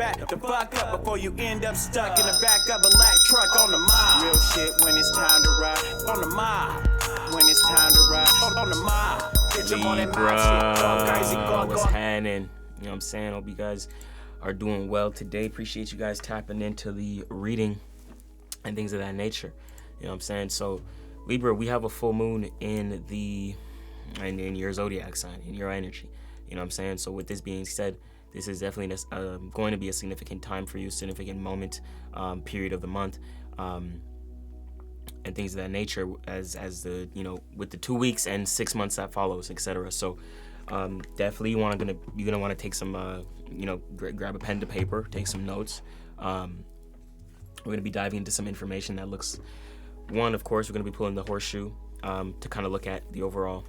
back the fuck up before you end up stuck in the back of a lack truck on the mob. Real shit when it's time to ride on the mob. When it's time to ride on the mob. Libra, what's happening? You know what I'm saying? Hope you guys are doing well today. Appreciate you guys tapping into the reading and things of that nature. You know what I'm saying? So, Libra, we have a full moon in your zodiac sign, in your energy. You know what I'm saying? So, with this being said, this is definitely going to be a significant time for you, significant moment, period of the month. And things of that nature, as the, you know, with the 2 weeks and 6 months that follows, etc. So definitely you're gonna want to take some grab a pen to paper, take some notes. We're gonna be diving into some information that looks, of course we're gonna be pulling the horseshoe to kind of look at the overall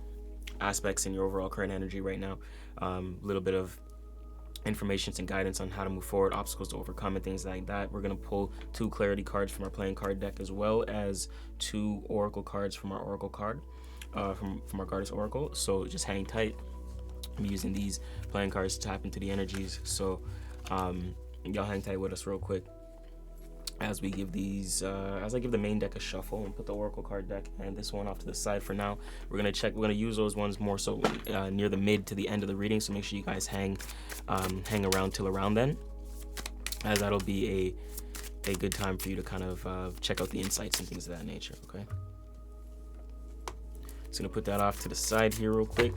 aspects in your overall current energy right now. A little bit of information and guidance on how to move forward, obstacles to overcome, and things like that. We're going to pull 2 clarity cards from our playing card deck, as well as 2 oracle cards from our oracle card, from our goddess oracle. So just hang tight. I'm using these playing cards to tap into the energies. So y'all hang tight with us real quick as we give these, as I give the main deck a shuffle and put the oracle card deck and this one off to the side for now. We're gonna use those ones more so near the mid to the end of the reading. So make sure you guys hang around till around then, as that'll be a good time for you to kind of check out the insights and things of that nature. Okay. Just gonna put that off to the side here real quick.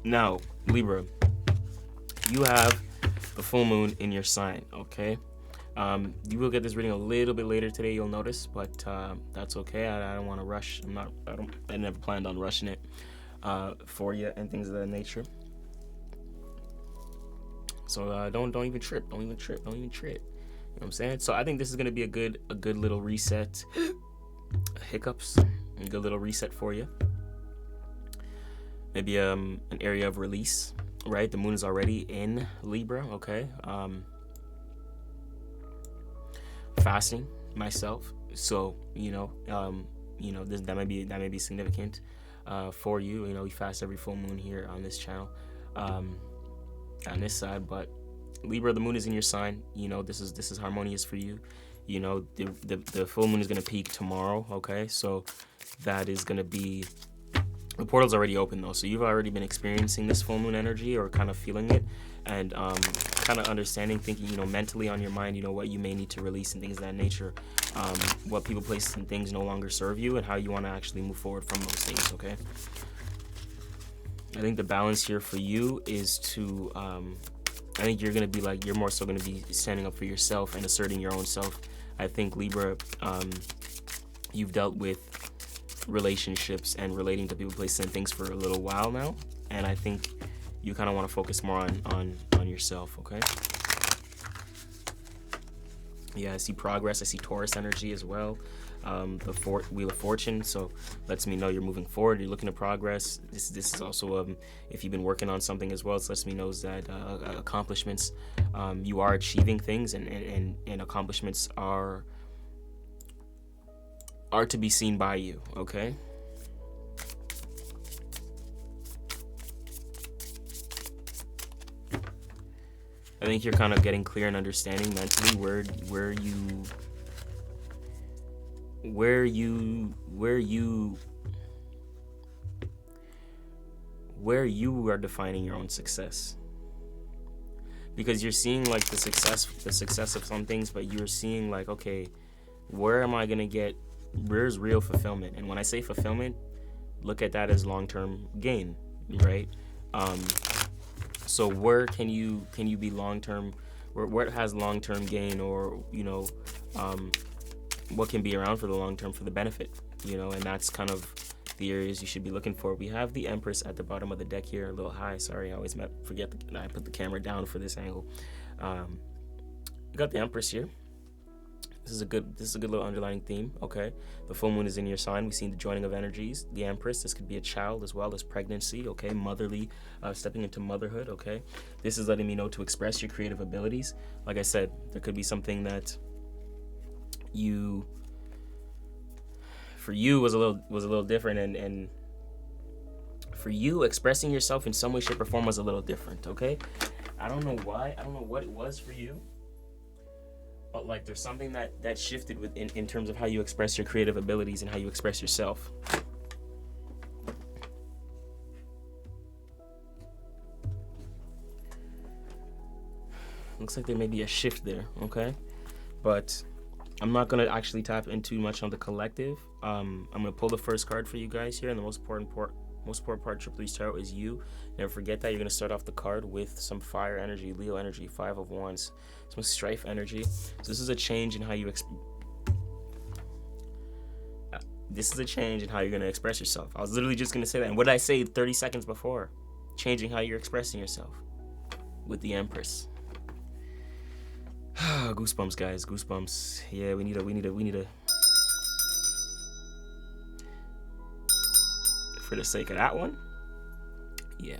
Now, Libra, you have the full moon in your sign. Okay. You will get this reading a little bit later today, you'll notice, but that's okay. I don't want to rush. I never planned on rushing it for you and things of that nature. So don't even trip. Don't even trip. You know what I'm saying? So I think this is gonna be a good little reset. Hiccups, a good little reset for you. Maybe an area of release, right? The moon is already in Libra. Okay. Fasting myself, so that may be significant for you. You know, we fast every full moon here on this channel, on this side. But Libra, the moon is in your sign. You know, this is harmonious for you. You know, the full moon is gonna peak tomorrow. Okay, so that is gonna be, the portal's already open though, so you've already been experiencing this full moon energy or kind of feeling it, and kind of understanding, thinking, you know, mentally on your mind, you know, what you may need to release and things of that nature, what people, places, and things no longer serve you, and how you want to actually move forward from those things. Okay. I think the balance here for you is to, I think you're gonna be like, you're more so gonna be standing up for yourself and asserting your own self. I think Libra, you've dealt with relationships and relating to people, places, and things for a little while now, and I think you kind of want to focus more on yourself. Okay. Yeah, I see progress. I see Taurus energy as well. The Wheel of Fortune, so lets me know you're moving forward. You're looking to progress. This is also if you've been working on something as well, it lets me know that accomplishments, you are achieving things, and accomplishments are to be seen by you. Okay. I think you're kind of getting clear and understanding mentally where you are defining your own success, because you're seeing like the success of some things, but you're seeing like, okay, where's real fulfillment? And when I say fulfillment, look at that as long-term gain, right? So where can you be long-term, where it has long-term gain, or, you know, what can be around for the long term for the benefit, you know, and that's kind of the areas you should be looking for. We have the Empress at the bottom of the deck here, a little high. Sorry, I always forget I put the camera down for this angle. We got the Empress here. This is a good little underlining theme. Okay, the full moon is in your sign. We've seen the joining of energies. The Empress, this could be a child as well as pregnancy. Okay, motherly, stepping into motherhood. Okay, this is letting me know to express your creative abilities. Like I said, there could be something that for you was a little different, and for you, expressing yourself in some way, shape, or form was a little different. Okay, I don't know why. I don't know what it was for you. But like there's something that shifted in terms of how you express your creative abilities and how you express yourself. Looks like there may be a shift there, okay? But I'm not gonna actually tap into much on the collective. I'm gonna pull the first card for you guys here, and the most important part of Triple Three's Tarot is you. Never forget that. You're gonna start off the card with some fire energy, Leo energy, 5 of Wands, some strife energy. So this is a change in how you this is a change in how you're gonna express yourself. I was literally just gonna say that, and what did I say 30 seconds before? Changing how you're expressing yourself with the Empress. Goosebumps, guys, goosebumps. Yeah, we need a. For the sake of that one, yeah.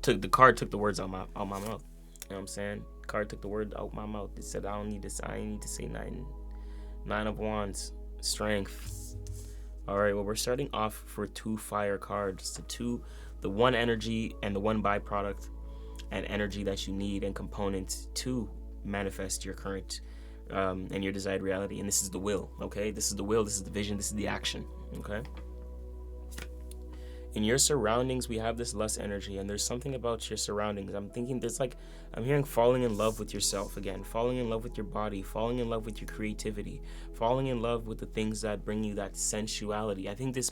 The card took the words out my mouth. You know what I'm saying? The card took the word out my mouth. It said I ain't need to say nothing. 9 of Wands, strength. All right, well we're starting off for 2 fire cards. The one energy and the one byproduct and energy that you need and component to manifest your current and your desired reality. And this is the will, okay? This is the will, this is the vision, this is the action, okay? In your surroundings, we have this lust energy, and there's something about your surroundings. I'm hearing falling in love with yourself again, falling in love with your body, falling in love with your creativity, falling in love with the things that bring you that sensuality. I think this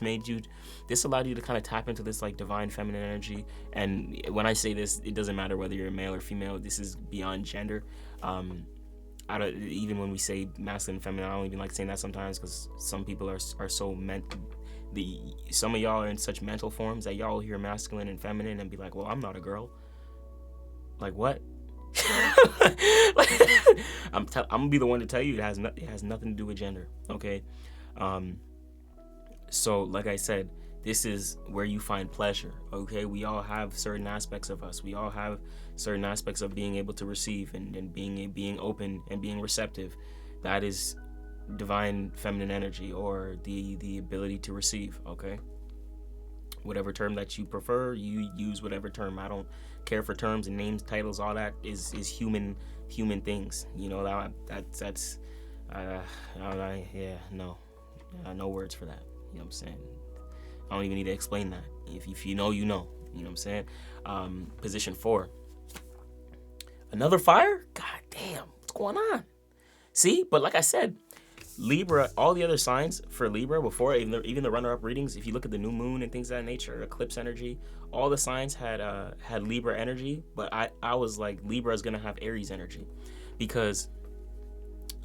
allowed you to kind of tap into this like divine feminine energy. And when I say this, it doesn't matter whether you're a male or female. This is beyond gender. Even when we say masculine and feminine, I don't even like saying that sometimes because some people are so some of y'all are in such mental forms that y'all hear masculine and feminine and be like, well, I'm not a girl. Like what? I'm gonna be the one to tell you it has nothing to do with gender, okay? So like I said, this is where you find pleasure, okay? We all have certain aspects of us. We all have certain aspects of being able to receive and being open and being receptive. That is divine feminine energy, or the ability to receive, okay? Whatever term that you prefer, you use whatever term. I don't care for terms and names, titles, all that is human things, you know. No words for that, you know what I'm saying? I don't even need to explain that. If you know, you know what I'm saying? Position 4, another fire. God damn, what's going on? See, but like I said, Libra, all the other signs for Libra before, even the runner-up readings, if you look at the new moon and things of that nature, eclipse energy, all the signs had Libra energy, but I was like, Libra is gonna have Aries energy, because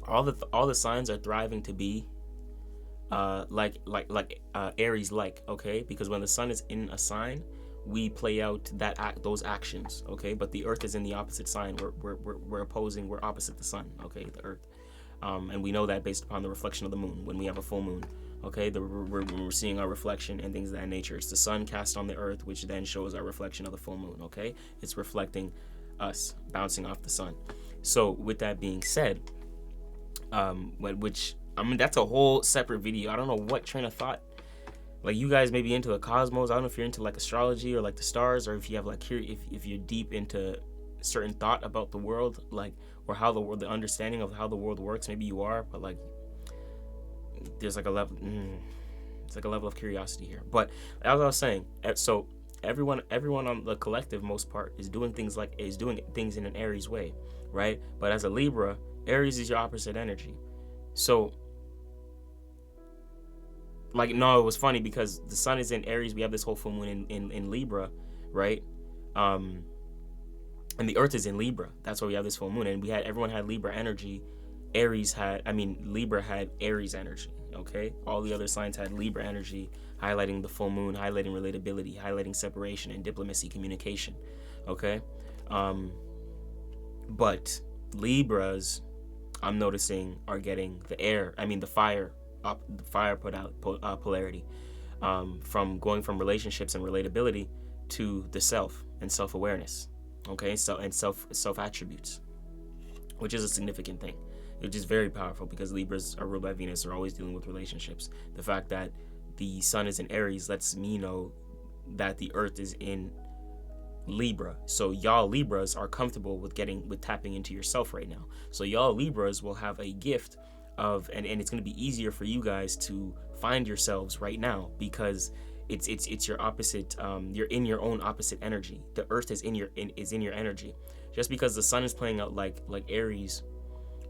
all the signs are thriving to be Aries like, okay? Because when the sun is in a sign, we play out those actions, okay? But the Earth is in the opposite sign. We're opposite the sun, okay? The Earth. And we know that based upon the reflection of the moon when we have a full moon, okay? We're seeing our reflection and things of that nature. It's the sun cast on the earth, which then shows our reflection of the full moon, okay? It's reflecting us, bouncing off the sun. So with that being said, that's a whole separate video. I don't know what train of thought, like you guys may be into the cosmos. I don't know if you're into like astrology or like the stars, or if you have like if you're deep into certain thought about the world, like, or how the understanding of how the world works. Maybe you are, but like there's like a level it's like a level of curiosity here. But as I was saying, so everyone on the collective most part is doing things in an Aries way, right? But as a Libra, Aries is your opposite energy. So like, no, it was funny because the sun is in Aries, we have this whole full moon in Libra, right? And the Earth is in Libra. That's why we have this full moon. And everyone had Libra energy. Libra had Aries energy, okay? All the other signs had Libra energy, highlighting the full moon, highlighting relatability, highlighting separation and diplomacy, communication, okay? But Libras, I'm noticing, are getting the fire polarity, from going from relationships and relatability to the self and self-awareness. Okay, so and self attributes, which is a significant thing, which is very powerful because Libras are ruled by Venus, are always dealing with relationships. The fact that the sun is in Aries lets me know that the Earth is in Libra. So y'all Libras are comfortable with tapping into yourself right now. So y'all Libras will have a gift of, and it's going to be easier for you guys to find yourselves right now, because it's your opposite. You're in your own opposite energy. The earth is in your energy. Just because the sun is playing out like Aries,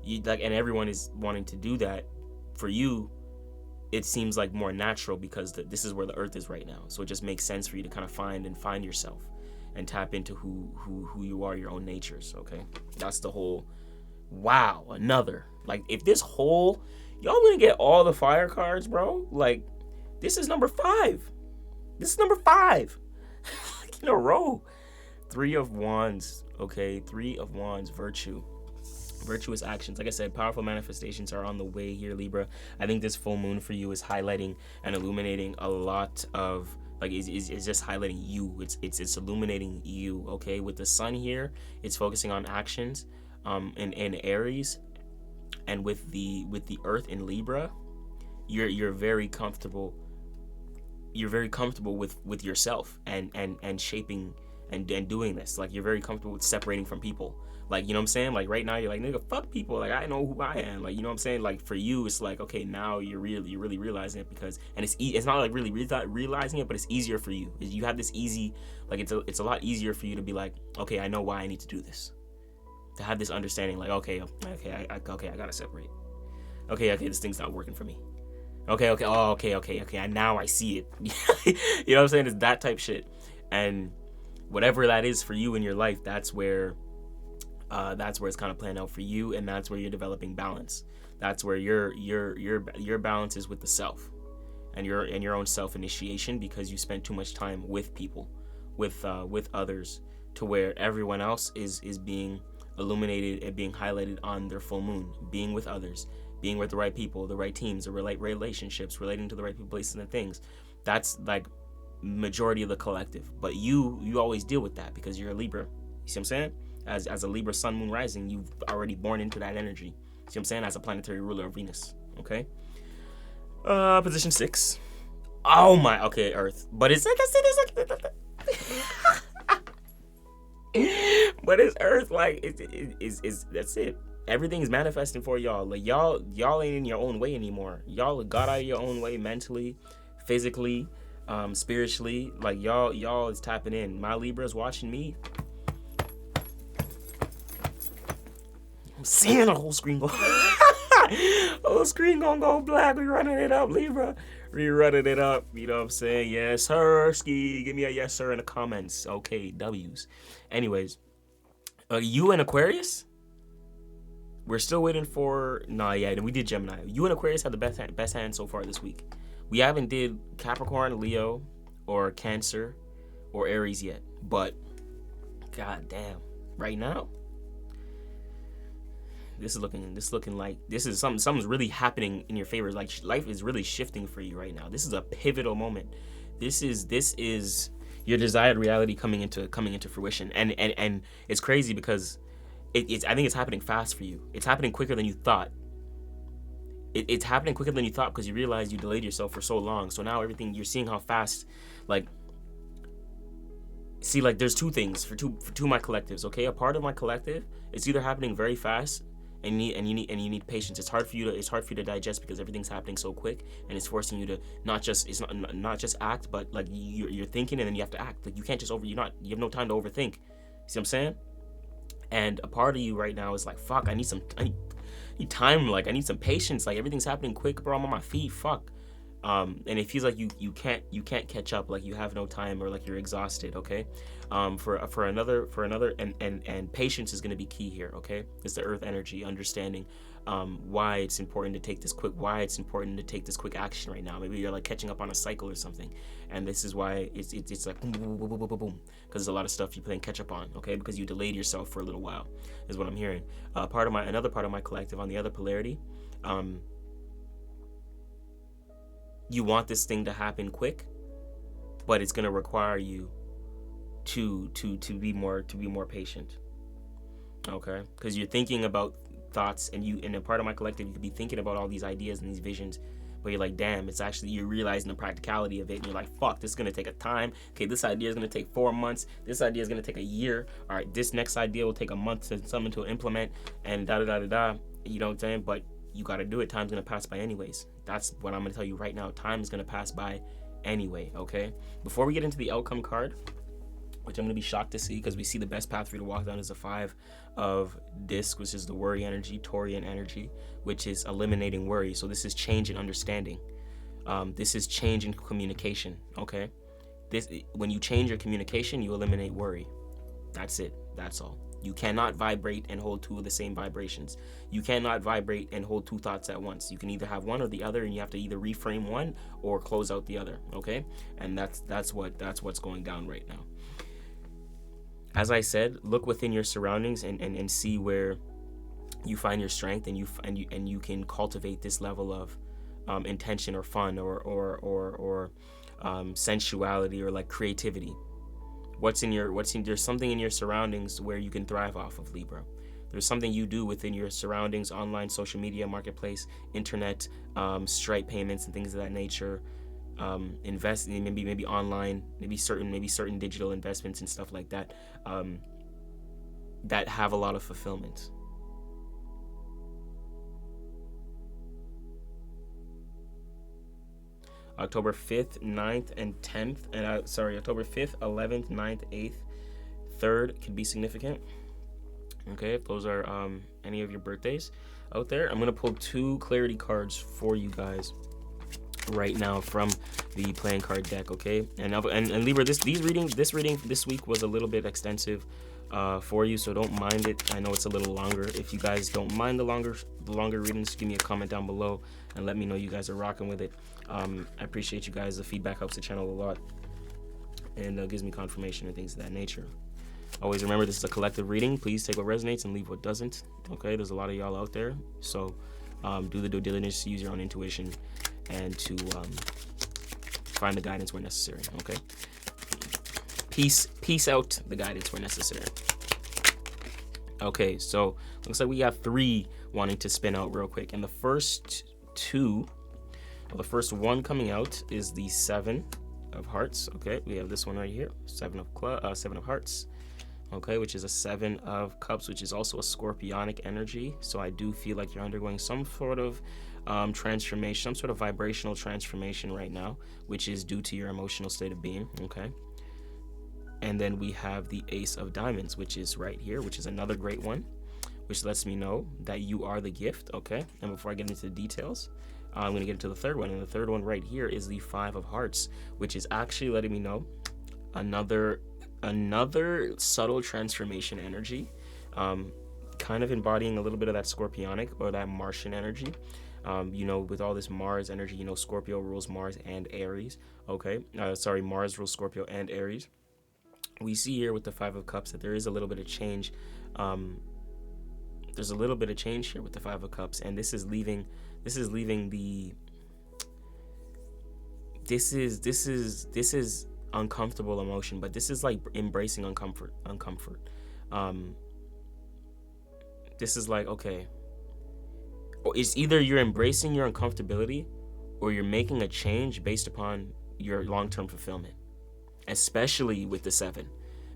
and everyone is wanting to do that, for you it seems like more natural, because this is where the earth is right now. So it just makes sense for you to kind of find yourself and tap into who you are, your own natures. Okay, that's the whole. Wow, another, like, if this whole, y'all gonna get all the fire cards, bro. Like, this is number 5. This is number 5 in a row. 3 of Wands. Okay, 3 of Wands. Virtuous actions. Like I said, powerful manifestations are on the way here, Libra. I think this full moon for you is highlighting and illuminating a lot of, like, it's just highlighting you. It's illuminating you. Okay, with the sun here, it's focusing on actions. In Aries, and with the earth in Libra, you're very comfortable. You're very comfortable with yourself and shaping and doing this. Like, you're very comfortable with separating from people. Like, you know what I'm saying? Like, right now you're like, nigga, fuck people. Like, I know who I am. Like, you know what I'm saying? Like, for you, it's like, okay, now you're really realizing it, because, and it's not like really realizing it, but it's easier for you. You have this easy, like, it's a lot easier for you to be like, okay, I know why I need to do this. To have this understanding, like, okay, I gotta separate. Okay, this thing's not working for me. Okay, and now I see it. You know what I'm saying? It's that type shit. And whatever that is for you in your life, that's where it's kind of planned out for you, and that's where you're developing balance. That's where your balance is with the self, and your own self initiation, because you spend too much time with people, with others, to where everyone else is being illuminated and being highlighted on their full moon, being with others, being with the right people, the right teams, the right relationships, relating to the right people, places, and things. That's like majority of the collective. But you always deal with that because you're a Libra. You see what I'm saying? As a Libra sun, moon, rising, you've already born into that energy. See what I'm saying? As a planetary ruler of Venus. Okay. Position 6. Oh my. Okay, Earth. But it's like I said, it's like. But it's Earth, like, it's that's it. Everything's manifesting for y'all. Like, y'all ain't in your own way anymore. Y'all got out of your own way mentally, physically, spiritually. Like, y'all is tapping in. My Libra's watching me. I'm seeing the whole screen go. Whole screen gonna go black. We running it up, Libra. We running it up. You know what I'm saying? Yes, sir. Ski. Give me a yes, sir, in the comments. Okay, W's. Anyways, you and Aquarius? We're still waiting for... Nah, yeah, we did Gemini. You and Aquarius have the best hand so far this week. We haven't did Capricorn, Leo, or Cancer, or Aries yet. But, god damn. Right now, this is looking like something's really happening in your favor. Like, life is really shifting for you right now. This is a pivotal moment. This is your desired reality coming into fruition. And it's crazy because I think it's happening fast for you. It's happening quicker than you thought. It's happening quicker than you thought because you realize you delayed yourself for so long. So now everything, you're seeing how fast, like, see, like, there's two things for two of my collectives, okay? A part of my collective, it's either happening very fast and you need patience. It's hard for you to digest because everything's happening so quick, and it's forcing you to not just act, but like you're thinking and then you have to act. Like, you can't just you have no time to overthink. See what I'm saying? And a part of you right now is like, fuck, I need time, like, I need some patience. Like, everything's happening quick, bro. I'm on my feet. Fuck. And it feels like you can't catch up, like you have no time, or like you're exhausted. Okay. For another and patience is going to be key here. Okay. It's the earth energy, understanding why it's important to take this quick action right now. Maybe you're like catching up on a cycle or something, and this is why it's like boom, boom, boom, boom, boom, boom, boom, because there's a lot of stuff you're playing catch up on. Okay, because you delayed yourself for a little while, is what I'm hearing. Another part of my collective on the other polarity. You want this thing to happen quick, but it's gonna require you to be more patient. Okay, because you're thinking about thoughts, and a part of my collective, you could be thinking about all these ideas and these visions, where you're like, damn, it's actually, you're realizing the practicality of it, and you're like, fuck, this is gonna take a time. Okay, this idea is gonna take 4 months. This idea is gonna take a year. All right, this next idea will take a month to something to implement, and da da da da da. You know what I'm saying? But you gotta do it. Time's gonna pass by anyways. That's what I'm gonna tell you right now. Time is gonna pass by anyway. Okay. Before we get into the outcome card, which I'm going to be shocked to see, because we see the best path for you to walk down is the 5 of disc, which is the worry energy, Taurian energy, which is eliminating worry. So this is change in understanding. This is change in communication, okay? When you change your communication, you eliminate worry. That's it. That's all. You cannot vibrate and hold 2 of the same vibrations. You cannot vibrate and hold 2 thoughts at once. You can either have one or the other, and you have to either reframe one or close out the other, okay? And that's what's going down right now. As I said, look within your surroundings and see where you find your strength, and you can cultivate this level of intention or fun or sensuality or like creativity. There's something in your surroundings where you can thrive off of, Libra. There's something you do within your surroundings, online, social media, marketplace, internet, Stripe payments and things of that nature. Invest in maybe online, maybe certain digital investments and stuff like that, that have a lot of fulfillment. October 5th, 9th, and 10th, October 5th, 11th, 9th, 8th, 3rd could be significant. Okay, if those are any of your birthdays out there, I'm gonna pull 2 clarity cards for you guys right now from the playing card deck, okay? And Libra, this reading this week was a little bit extensive for you, so don't mind it. I know it's a little longer. If you guys don't mind the longer readings, give me a comment down below and let me know you guys are rocking with it. I appreciate you guys. The feedback helps the channel a lot, and gives me confirmation and things of that nature. Always remember, this is a collective reading. Please take what resonates and leave what doesn't, okay? There's a lot of y'all out there, so do the due diligence, use your own intuition, and to find the guidance where necessary, okay? Peace out the guidance where necessary. Okay, so looks like we got 3 wanting to spin out real quick, and the first one coming out is the 7 of hearts. Okay, we have this one right here, 7 of hearts. Okay, which is a 7 of cups, which is also a scorpionic energy. So I do feel like you're undergoing some sort of transformation, some sort of vibrational transformation right now, which is due to your emotional state of being. Okay. And then we have the Ace of Diamonds, which is right here, which is another great one, which lets me know that you are the gift. Okay. And before I get into the details, I'm going to get into the third one. And the third one right here is the 5 of hearts, which is actually letting me know another subtle transformation energy, kind of embodying a little bit of that scorpionic or that Martian energy. With all this Mars energy, Scorpio rules Mars and Aries. Okay. Mars rules Scorpio and Aries. We see here with the 5 of Cups that there is a little bit of change. There's a little bit of change here with the 5 of Cups, and this is leaving uncomfortable emotion, but this is like embracing uncomfort. This is like, okay, it's either you're embracing your uncomfortability or you're making a change based upon your long-term fulfillment, especially with the 7,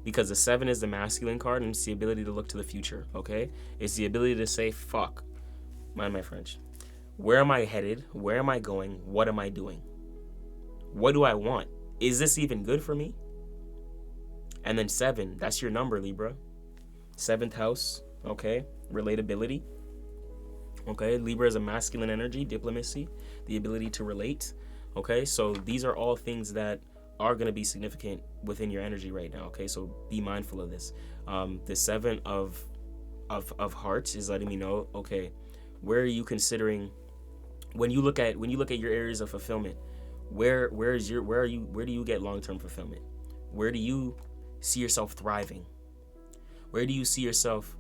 because the 7 is the masculine card, and it's the ability to look to the future. Okay, it's the ability to say, fuck, mind my French, where am I headed, where am I going, what am I doing, what do I want, is this even good for me? And then 7, that's your number, Libra. 7th house, okay, relatability. Okay, Libra is a masculine energy, diplomacy, the ability to relate. Okay, so these are all things that are going to be significant within your energy right now. Okay, so be mindful of this. The 7 of hearts is letting me know, okay, where are you considering when you look at your areas of fulfillment? Where do you get long-term fulfillment? Where do you see yourself thriving? Where do you see yourself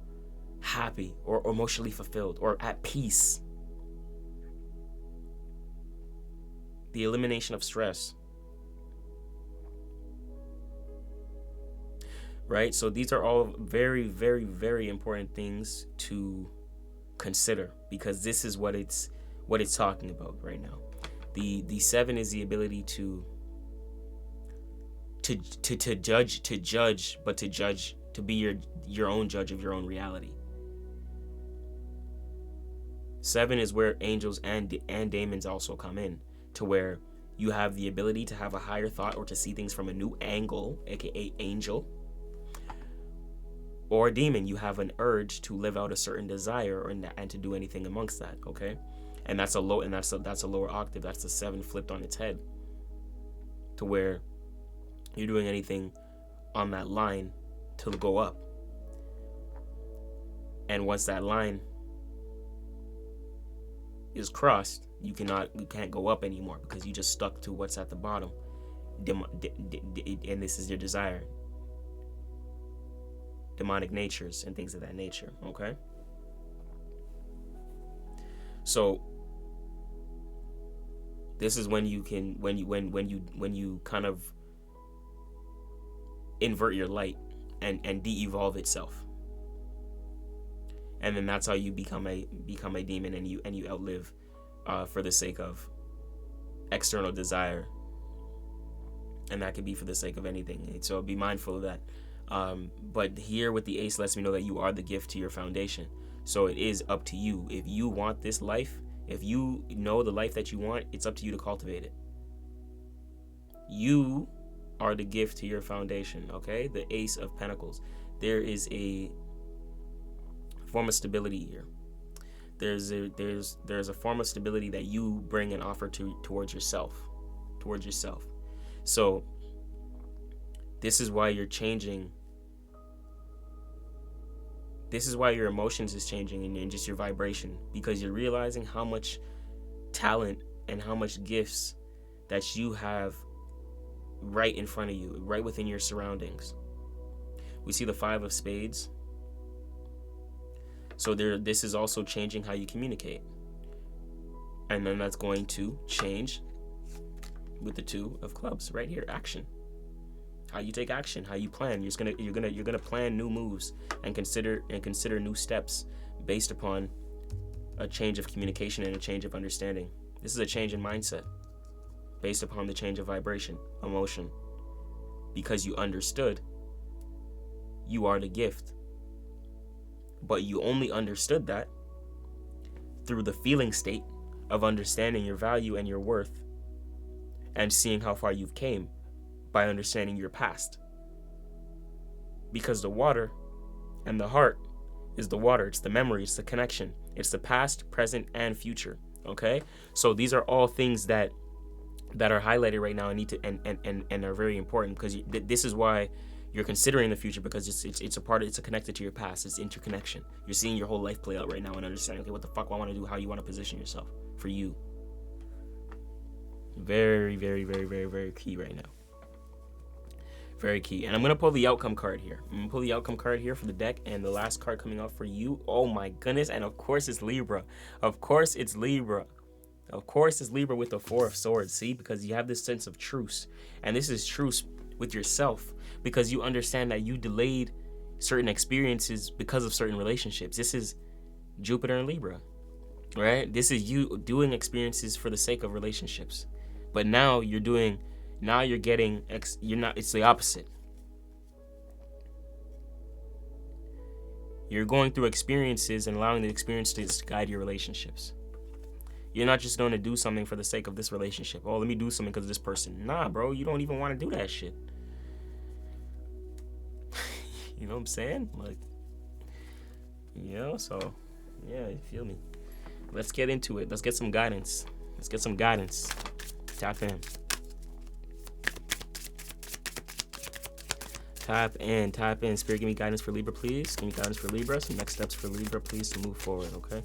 happy or emotionally fulfilled or at peace? The elimination of stress. Right? So these are all very, very, very important things to consider, because this is what it's talking about right now. The 7 is the ability to judge, but to be your own judge of your own reality. 7 is where angels and daemons also come in, to where you have the ability to have a higher thought or to see things from a new angle, aka angel. Or a demon, you have an urge to live out a certain desire and to do anything amongst that, okay? And that's a lower octave. That's the 7 flipped on its head, to where you're doing anything on that line to go up. And once that line is crossed, you can't go up anymore, because you just stuck to what's at the bottom. And this is your desire. Demonic natures and things of that nature, okay? So this is when you can when you kind of invert your light and de-evolve itself. And then that's how you become a demon, and you outlive for the sake of external desire. And that could be for the sake of anything. So be mindful of that. But here with the ace lets me know that you are the gift to your foundation. So it is up to you. If you want this life, if you know the life that you want, it's up to you to cultivate it. You are the gift to your foundation, okay? The Ace of Pentacles. There is a form of stability here. There's a form of stability that you bring and offer towards yourself. So this is why you're changing. This is why your emotions is changing and just your vibration, because you're realizing how much talent and how much gifts that you have right in front of you, right within your surroundings. We see the 5 of Spades. So this is also changing how you communicate. And then that's going to change with the 2 of Clubs right here, action. How you take action, how you plan. You're gonna plan new moves and consider new steps based upon a change of communication and a change of understanding. This is a change in mindset based upon the change of vibration, emotion. Because you understood you are the gift. But you only understood that through the feeling state of understanding your value and your worth and seeing how far you've came by understanding your past. Because the water and the heart is the water, it's the memory, it's the connection, it's the past, present, and future. Okay? So these are all things that are highlighted right now and need to and are very important, because this is why you're considering the future, because it's connected to your past. It's interconnection. You're seeing your whole life play out right now and understanding, okay, what the fuck I want to do, how you want to position yourself for you. Very, very, very, very, very key right now. Very key. And I'm going to pull the outcome card here. I'm going to pull the outcome card here for the deck, and the last card coming out for you. Oh my goodness. And of course it's Libra. Of course it's Libra. Of course it's Libra with the 4 of Swords. See, because you have this sense of truce. And this is truce with yourself, because you understand that you delayed certain experiences because of certain relationships. This is Jupiter and Libra, right? This is you doing experiences for the sake of relationships. But now you're getting, it's the opposite. You're going through experiences and allowing the experiences to guide your relationships. You're not just going to do something for the sake of this relationship. Oh, let me do something because of this person. Nah, bro, you don't even want to do that shit. You know what I'm saying? Like, you know, so, yeah, you feel me? Let's get into it. Let's get some guidance. Tap in. Tap in. Spirit, give me guidance for Libra, please. Give me guidance for Libra. Some next steps for Libra, please, to move forward, okay?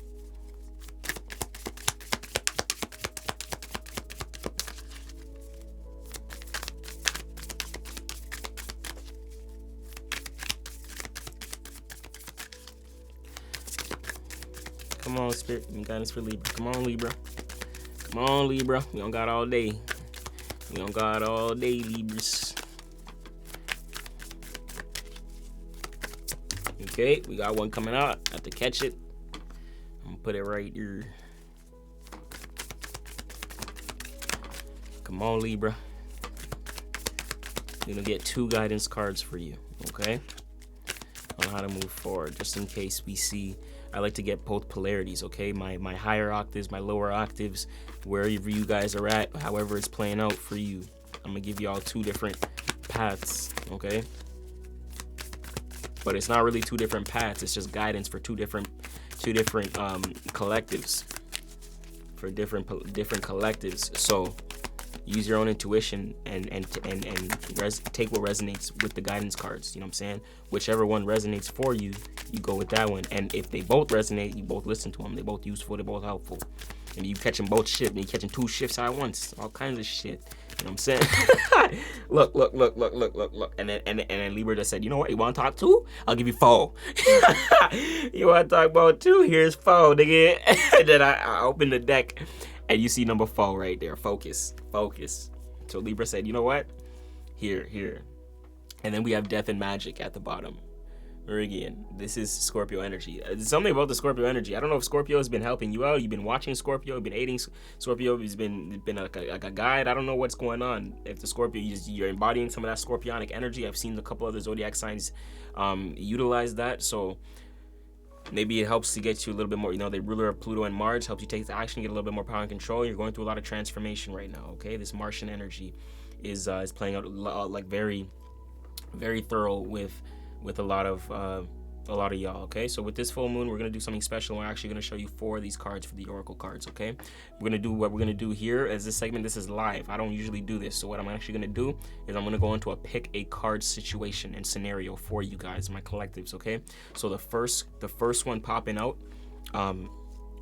Come on, Spirit, give me guidance for Libra. Come on, Libra. Come on, Libra. We don't got all day. Libras. Okay, we got one coming out. I have to catch it. I'm gonna put it right here. Come on, Libra. You're gonna get 2 guidance cards for you, okay? On how to move forward, just in case we see. I like to get both polarities, okay? My higher octaves, my lower octaves, wherever you guys are at, however it's playing out for you. I'm gonna give y'all 2 different paths, okay? But it's not really 2 different paths. It's just guidance for two different collectives, for different collectives. So use your own intuition and take what resonates with the guidance cards. You know what I'm saying? Whichever one resonates for you, you go with that one. And if they both resonate, you both listen to them. They both useful. They both helpful. And you catching both shifts. And you catching 2 shifts at once. All kinds of shit. You know what I'm saying? Look. And then Libra just said, you know what? You want to talk 2? I'll give you 4. You want to talk about 2? Here's 4, nigga. And then I open the deck. And you see number 4 right there. Focus. So Libra said, you know what? Here. And then we have death and magic at the bottom. Again, this is Scorpio energy. Something about the Scorpio energy. I don't know if Scorpio has been helping you out. You've been watching Scorpio, you've been aiding Scorpio. He's been like a guide. I don't know what's going on. If the Scorpio, you're embodying some of that scorpionic energy. I've seen a couple other zodiac signs utilize that. So maybe it helps to get you a little bit more, the ruler of Pluto and Mars helps you take the action, get a little bit more power and control. You're going through a lot of transformation right now, okay? This Martian energy is playing out like very, very thorough with a lot of y'all, okay? So with this full moon, we're gonna do something special. We're actually gonna show you 4 of these cards for the Oracle cards, okay? What we're gonna do here as this segment, this is live. I don't usually do this. So what I'm actually gonna do is I'm gonna go into a pick a card situation and scenario for you guys, my collectives, okay? So the first one popping out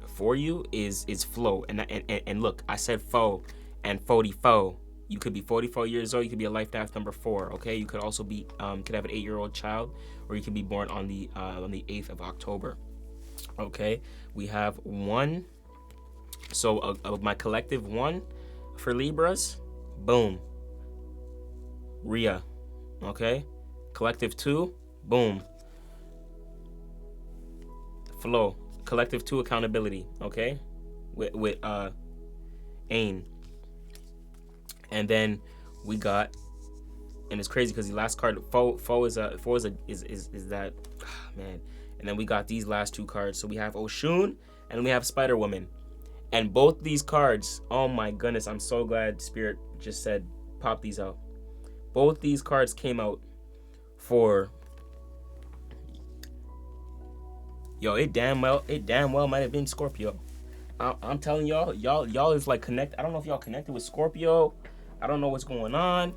for you is flow. And look, I said foe and 44. You could be 44 years old. You could be a life path number 4. Okay. You could also be could have an 8-year-old child, or you could be born on the 8th of October. Okay. We have 1. So my collective 1 for Libras. Boom. Rhea. Okay. Collective 2. Boom. Flow. Collective 2 accountability. Okay. With Ain. And then we got, and it's crazy because the last card, foe is that, man. And then we got these last 2 cards. So we have Oshun and we have Spider Woman. And both these cards, oh my goodness, I'm so glad Spirit just said, pop these out. Both these cards came out for, it damn well might have been Scorpio. I'm telling y'all is like connect. I don't know if y'all connected with Scorpio. I don't know what's going on.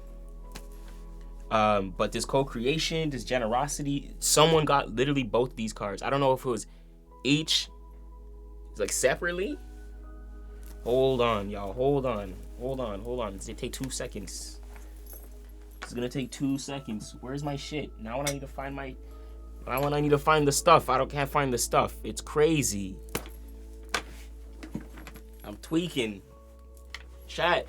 But this co-creation, this generosity, someone got literally both these cards. I don't know if it was each, like separately. Hold on, y'all. Hold on. It's gonna take 2 seconds. It's gonna take 2 seconds. Where's my shit? Now when I need to find the stuff, can't find the stuff. It's crazy. I'm tweaking. Chat.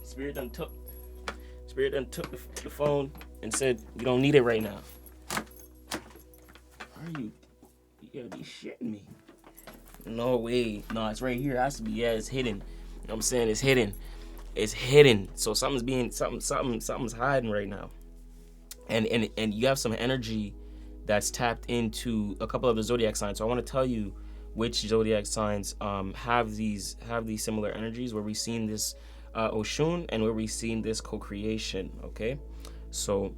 Spirit done took the phone and said we don't need it right now. Are you gotta be shitting me. No way. No, it's right here. It has to be. Yeah, it's hidden. You know what I'm saying? It's hidden. So something's hiding right now. And you have some energy that's tapped into a couple of the zodiac signs. So I want to tell you which zodiac signs have these similar energies, where we've seen this Oshun and where we've seen this co-creation. Okay, so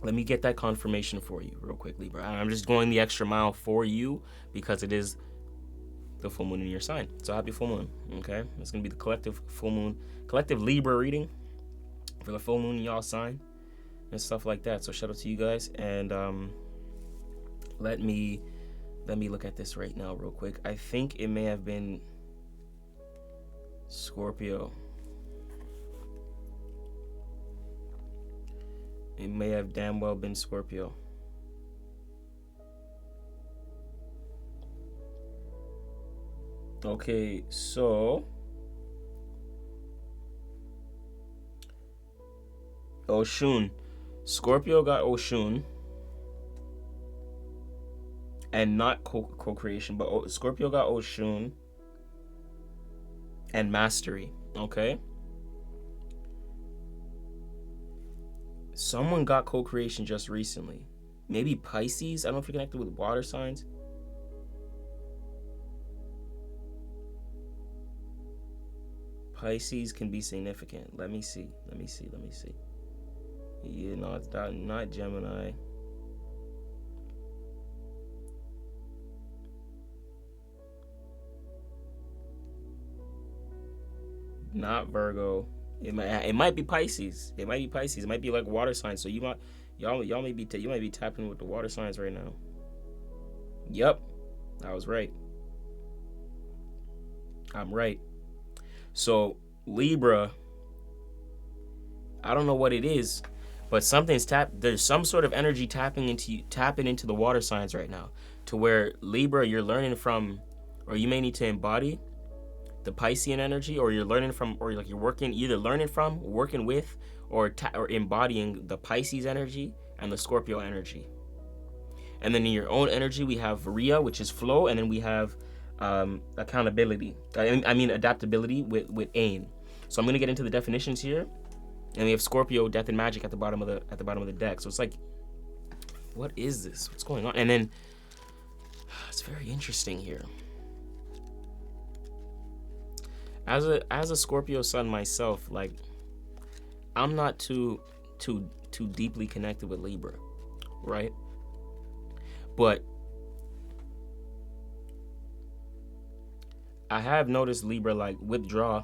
let me get that confirmation for you real quick, Libra. I'm just going the extra mile for you because it is the full moon in your sign. So happy full moon. Okay, it's gonna be the collective full moon, collective Libra reading for the full moon in y'all sign and stuff like that. So shout out to you guys, and let me look at this right now real quick. I think it may have been Scorpio. It may have damn well been Scorpio. Okay, so Oshun. Scorpio got Oshun. And not co-creation, but Scorpio got Oshun. and mastery, okay? Someone got co-creation just recently. Maybe Pisces. I don't know if you're connected with water signs. Pisces can be significant. Let me see. Yeah, no, it's not Gemini. Not Virgo. It might be Pisces. It might be like water signs. So y'all may be tapping with the water signs right now. Yep, I was right. I'm right. So Libra, I don't know what it is, but there's some sort of energy tapping into the water signs right now, to where Libra, you're learning from, or you may need to embody the Piscean energy, or you're learning from, or like you're either learning from, working with, or embodying the Pisces energy and the Scorpio energy. And then in your own energy, we have Rhea, which is flow, and then we have accountability. Adaptability with aim. So I'm gonna get into the definitions here, and we have Scorpio, death and magic at the bottom of the deck. So it's like, what is this? What's going on? And then it's very interesting here. As a Scorpio sun myself, like, I'm not too deeply connected with Libra, right? But I have noticed Libra like withdraw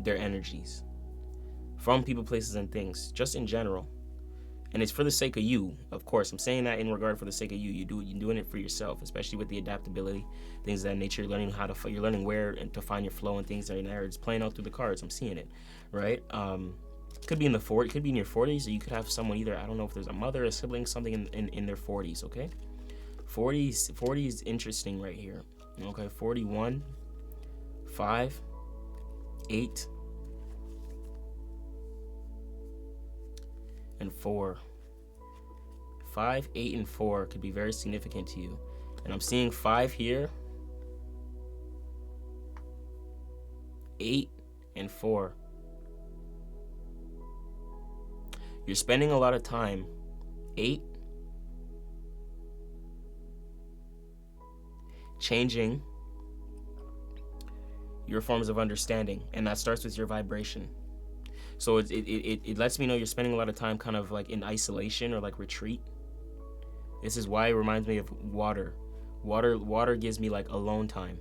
their energies from people, places, and things, just in general. And it's for the sake of you, of course. I'm saying that in regard for the sake of you. You're doing it for yourself, especially with the adaptability, things of that nature. You're learning where and to find your flow and things that are in there. It's playing out through the cards. I'm seeing it, right? Could be in your 40s, or you could have someone either, I don't know if there's a mother, a sibling, something in their 40s, okay? 40s interesting right here. Okay, 41, 5, 8, and 4. 5, 8, and 4 could be very significant to you. And I'm seeing 5 here, 8, and 4. You're spending a lot of time, 8, changing your forms of understanding, and that starts with your vibration. So it lets me know you're spending a lot of time kind of like in isolation or like retreat. This is why it reminds me of water. Water gives me like alone time,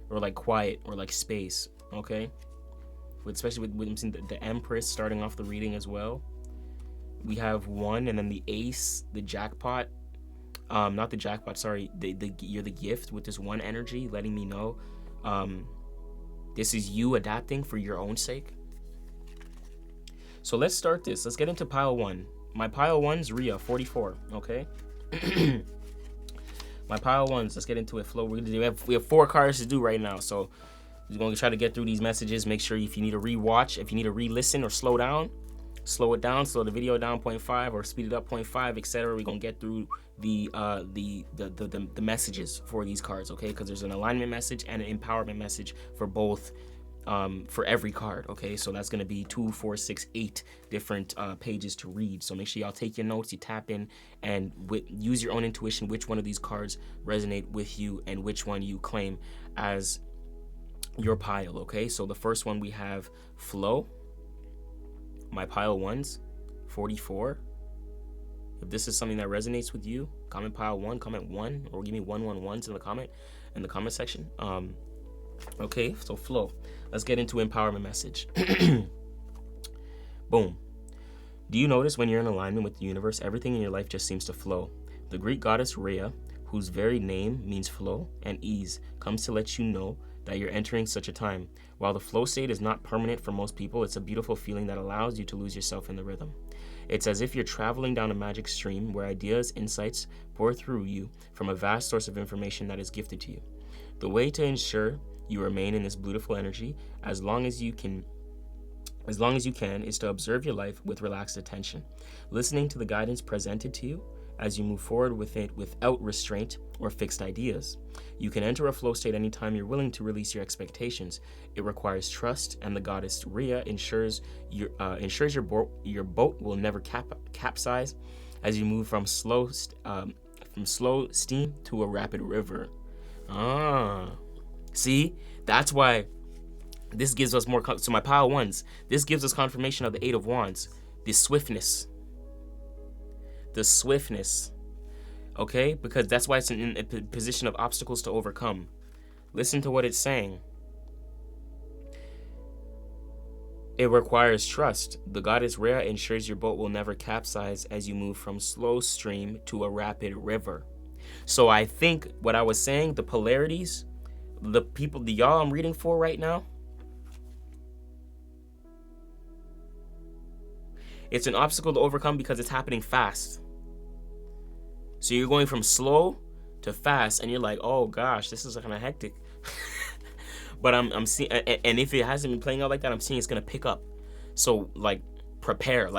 or like quiet, or like space, okay? Especially with I'm seeing the Empress starting off the reading as well. We have 1, and then the Ace, the jackpot. Not the jackpot, sorry. You're the gift with this 1 energy, letting me know this is you adapting for your own sake. So let's start this. Let's get into pile 1. My pile 1's Rhea, 44, okay? My pile 1's, let's get into it. Flow. We have 4 cards to do right now, so we're going to try to get through these messages. Make sure if you need to re-watch, if you need to re-listen or slow it down, slow the video down 0.5 or speed it up 0.5, etc. We're gonna get through the messages for these cards, okay? Because there's an alignment message and an empowerment message for both, for every card, okay? So that's gonna be 2, 4, 6, 8 different pages to read. So make sure y'all take your notes, you tap in, and use your own intuition which one of these cards resonate with you and which one you claim as your pile, okay? So the first one we have Flow. My pile 1's 44. If this is something that resonates with you, comment pile 1, comment 1, or give me 111s in the comment section. Okay, so Flow. Let's get into empowerment message. Boom. Do you notice when you're in alignment with the universe, everything in your life just seems to flow? The Greek goddess Rhea, whose very name means flow and ease, comes to let you know that you're entering such a time. While the flow state is not permanent for most people, it's a beautiful feeling that allows you to lose yourself in the rhythm. It's as if you're traveling down a magic stream where ideas, insights pour through you from a vast source of information that is gifted to you. The way to ensure you remain in this beautiful energy as long as you can is to observe your life with relaxed attention, listening to the guidance presented to you as you move forward with it without restraint or fixed ideas. You can enter a flow state anytime you're willing to release your expectations. It requires trust, and the goddess Rhea ensures your boat will never capsize as you move from slow steam to a rapid river. See, that's why this gives us more. So my pile ones, this gives us confirmation of the Eight of Wands, the swiftness. Okay, because that's why it's in a position of obstacles to overcome. Listen to what it's saying. It requires trust. The goddess Rhea ensures your boat will never capsize as you move from slow stream to a rapid river. So I think what I was saying, the polarities, the y'all I'm reading for right now, it's an obstacle to overcome because it's happening fast. So you're going from slow to fast, and you're like, oh gosh, this is kind of hectic. But I'm seeing, and if it hasn't been playing out like that, I'm seeing it's gonna pick up. So like prepare,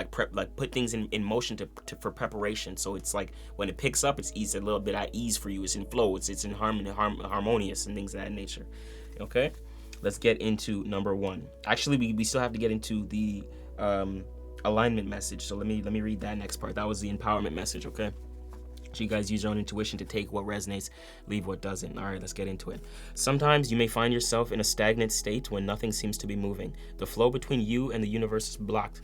put things in motion for preparation. So it's like when it picks up, it's easy, a little bit at ease for you. It's in flow. It's in harmonious and things of that nature. Okay, let's get into number one. Actually, we still have to get into the alignment message. So let me read that next part. That was the empowerment message. Okay. So you guys use your own intuition to take what resonates, leave what doesn't. All right, let's get into it. Sometimes you may find yourself in a stagnant state when nothing seems to be moving. The flow between you and the universe is blocked.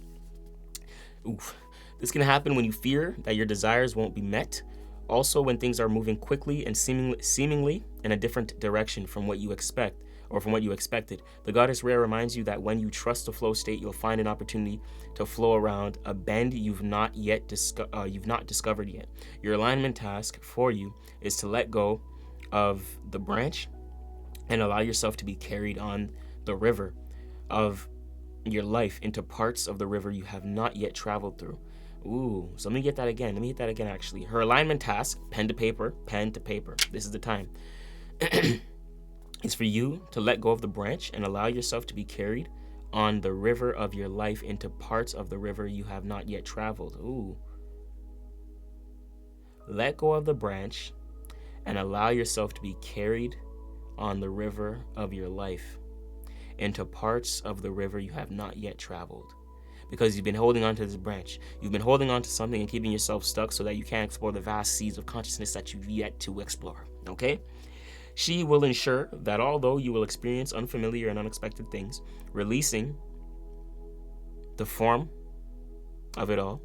Oof. This can happen when you fear that your desires won't be met. Also, when things are moving quickly and seemingly in a different direction from what you expect or from what you expected. The goddess Rhea reminds you that when you trust the flow state, you'll find an opportunity to flow around a bend you've not discovered yet. Your alignment task for you is to let go of the branch and allow yourself to be carried on the river of your life into parts of the river you have not yet traveled through. Ooh, so let me hit that again actually. Her alignment task, pen to paper. This is the time. It's for you to let go of the branch and allow yourself to be carried on the river of your life into parts of the river you have not yet traveled. Ooh. Let go of the branch and allow yourself to be carried on the river of your life into parts of the river you have not yet traveled. Because you've been holding on to this branch. You've been holding on to something and keeping yourself stuck so that you can't explore the vast seas of consciousness that you've yet to explore. Okay? She will ensure that although you will experience unfamiliar and unexpected things, releasing the form of it all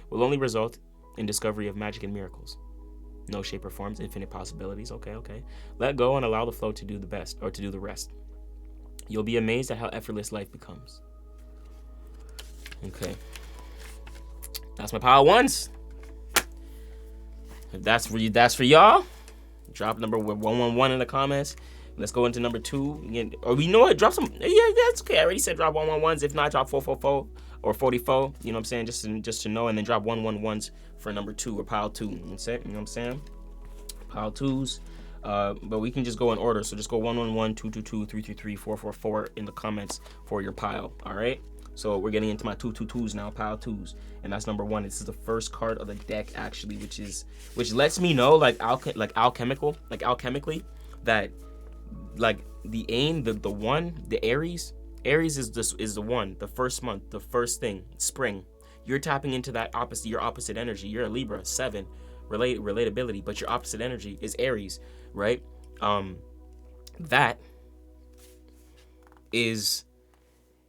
will only result in discovery of magic and miracles. No shape or forms, infinite possibilities. Okay. Let go and allow the flow to do the best, or to do the rest. You'll be amazed at how effortless life becomes. Okay. That's my power ones. If that's for y'all, drop number 111 in the comments. Let's go into number 2. Again, or you know what? Drop some. Yeah, that's okay. I already said drop 111s. If not, drop 444 or 44. You know what I'm saying? Just to know, and then drop 111s for number 2 or pile 2. You know what I'm saying? Pile 2s. But we can just go in order. So just go 111, 222, 333, 444 in the comments for your pile. All right. So we're getting into my 222s now, pile 2s, and that's number 1. This is the first card of the deck actually, which lets me know alchemically that like the aim, the one, the Aries is the one, the first month, the first thing, spring. You're tapping into your opposite energy. You're a Libra, 7, relatability, but your opposite energy is Aries, right? That is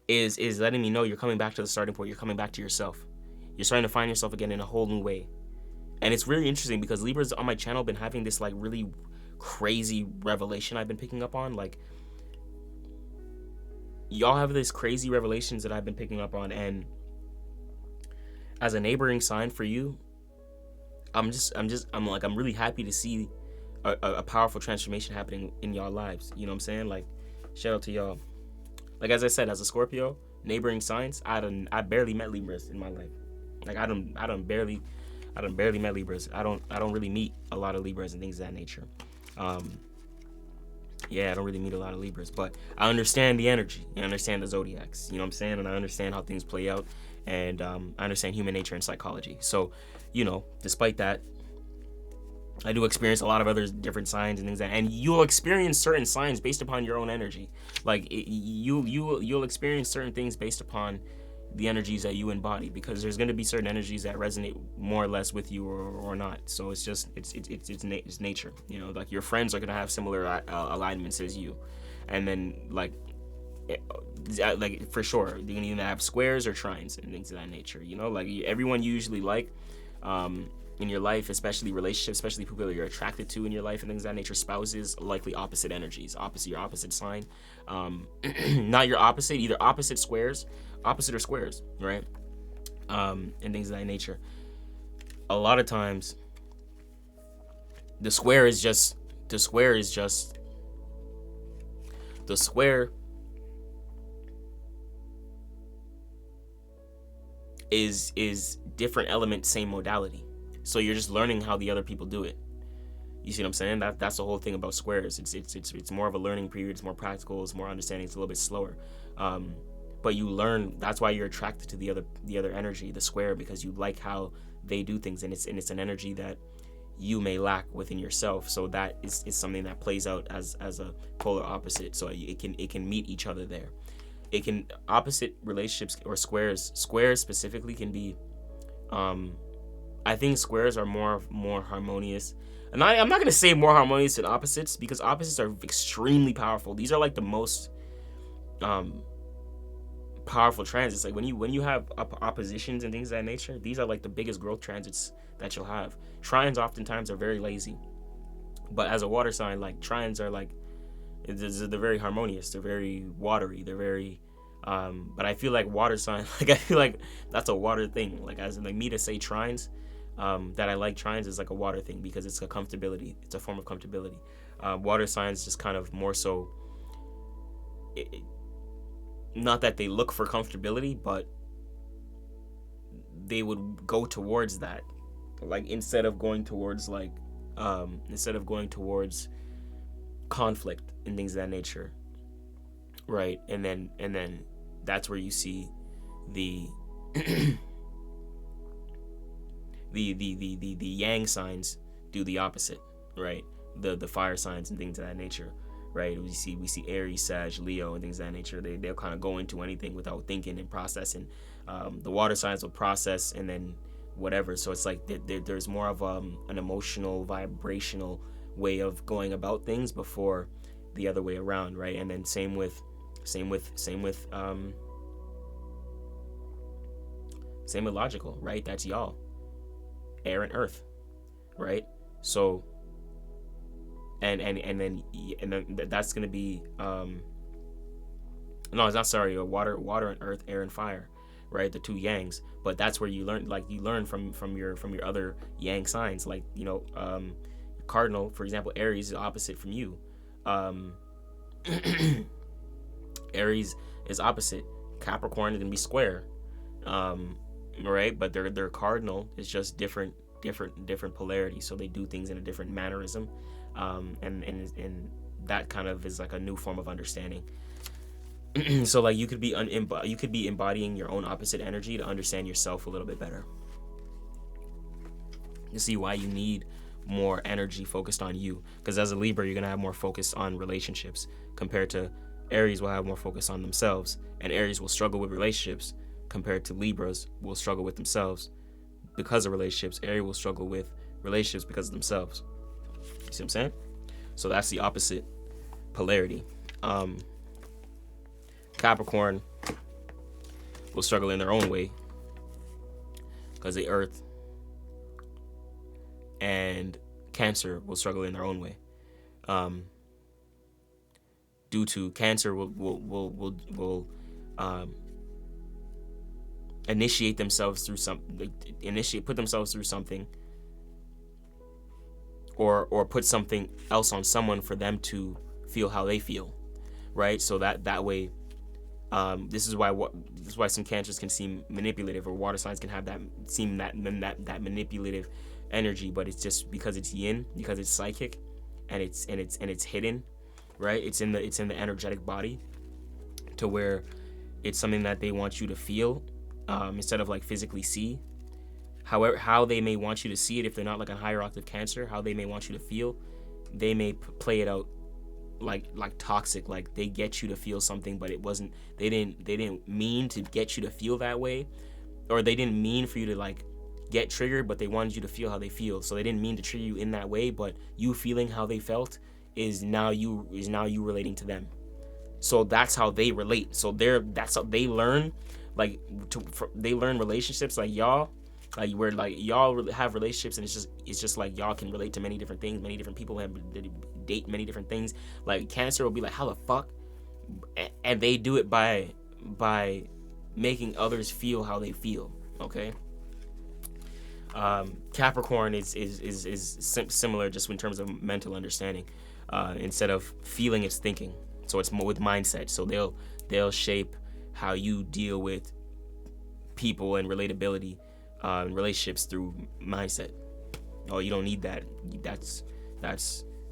letting me know you're coming back to the starting point. You're coming back to yourself. You're starting to find yourself again in a whole new way. And it's really interesting because Libras on my channel have been having this like really crazy revelation I've been picking up on. Like, y'all have this crazy revelations that I've been picking up on, and as a neighboring sign for you, I'm really happy to see a powerful transformation happening in y'all lives. You know what I'm saying? Like, shout out to y'all. Like, as I said, as a Scorpio, neighboring signs, I barely met Libras in my life. Like, I don't barely met Libras. I don't really meet a lot of Libras and things of that nature. I don't really meet a lot of Libras, but I understand the energy. I understand the zodiacs. You know what I'm saying? And I understand how things play out and I understand human nature and psychology. So, despite that, I do experience a lot of other different signs and things and you'll experience certain signs based upon your own energy. Like you'll experience certain things based upon the energies that you embody, because there's going to be certain energies that resonate more or less with you or not. So it's just it's nature. Like your friends are going to have similar alignments as you, and then like for sure you're going to either have squares or trines and things of that nature. Like everyone you usually like in your life, especially relationships, especially people that you're attracted to in your life and things of that nature, spouses, likely opposite energies, your opposite sign, not your opposite, either opposite or squares, right? And things of that nature. A lot of times the square is different element, same modality. So you're just learning how the other people do it. You see what I'm saying? That's the whole thing about squares. It's more of a learning period. It's more practical. It's more understanding. It's a little bit slower. But you learn. That's why you're attracted to the other energy, the square, because you like how they do things, and it's an energy that you may lack within yourself. So that is something that plays out as a polar opposite. So it can meet each other there. It can opposite relationships or squares specifically can be. I think squares are more harmonious. And I'm not going to say more harmonious than opposites, because opposites are extremely powerful. These are like the most powerful transits. Like when you have oppositions and things of that nature, these are like the biggest growth transits that you'll have. Trines oftentimes are very lazy. But as a water sign, like trines are like, they're very harmonious. They're very watery. They're very... but I feel like water sign, like I feel like that's a water thing. Like as in like me to say trines, that I like trines is like a water thing, because it's a comfortability. It's a form of comfortability. Water signs just kind of more so, not that they look for comfortability, but they would go towards that. Like instead of going towards conflict and things of that nature, right? And then that's where you see the the yang signs do the opposite, right? The fire signs and things of that nature, right? We see Aries, Sag, Leo, and things of that nature. They'll kind of go into anything without thinking and processing. The water signs will process and then whatever. So it's like there's more of an emotional, vibrational way of going about things before the other way around, right? And then same with logical, right? That's y'all, air and earth, right? So and then that's gonna be no, it's not, sorry, water and earth, air and fire, right? The two yangs. But that's where you learn from your other yang signs, like cardinal, for example. Aries is opposite from you. Aries is opposite. Capricorn is gonna be square, right? But their cardinal is just different polarity. So they do things in a different mannerism, and that kind of is like a new form of understanding. So like you could be embodying your own opposite energy to understand yourself a little bit better. You see why you need more energy focused on you, because as a Libra, you're gonna have more focus on relationships compared to Aries will have more focus on themselves, and Aries will struggle with relationships compared to Libras will struggle with themselves because of relationships. Aries will struggle with relationships because of themselves. You see what I'm saying? So that's the opposite polarity. Capricorn will struggle in their own way because the earth, and Cancer will struggle in their own way. Due to Cancer will initiate themselves through put themselves through something, or put something else on someone for them to feel how they feel, right? So that way, this is why some Cancers can seem manipulative, or water signs can have that manipulative energy, but it's just because it's yin, because it's psychic, and it's hidden, right? It's in the energetic body, to where it's something that they want you to feel, instead of like physically see. However, how they may want you to see it, if they're not like a higher octave Cancer, how they may want you to feel, they may play it out like toxic, like they get you to feel something, but it wasn't. They didn't mean to get you to feel that way, or they didn't mean for you to like get triggered, but they wanted you to feel how they feel. So they didn't mean to trigger you in that way, but you feeling how they felt is now you relating to them. So that's how they relate. So that's how they learn, like they learn relationships like y'all, like where like y'all have relationships, and it's just like y'all can relate to many different things, many different people have date many different things. Like Cancer will be like, how the fuck, and they do it by making others feel how they feel. Okay. Capricorn is similar, just in terms of mental understanding. Instead of feeling, it's thinking. So it's more with mindset. So they'll shape how you deal with people and relatability and relationships through mindset. Oh, you don't need that. That's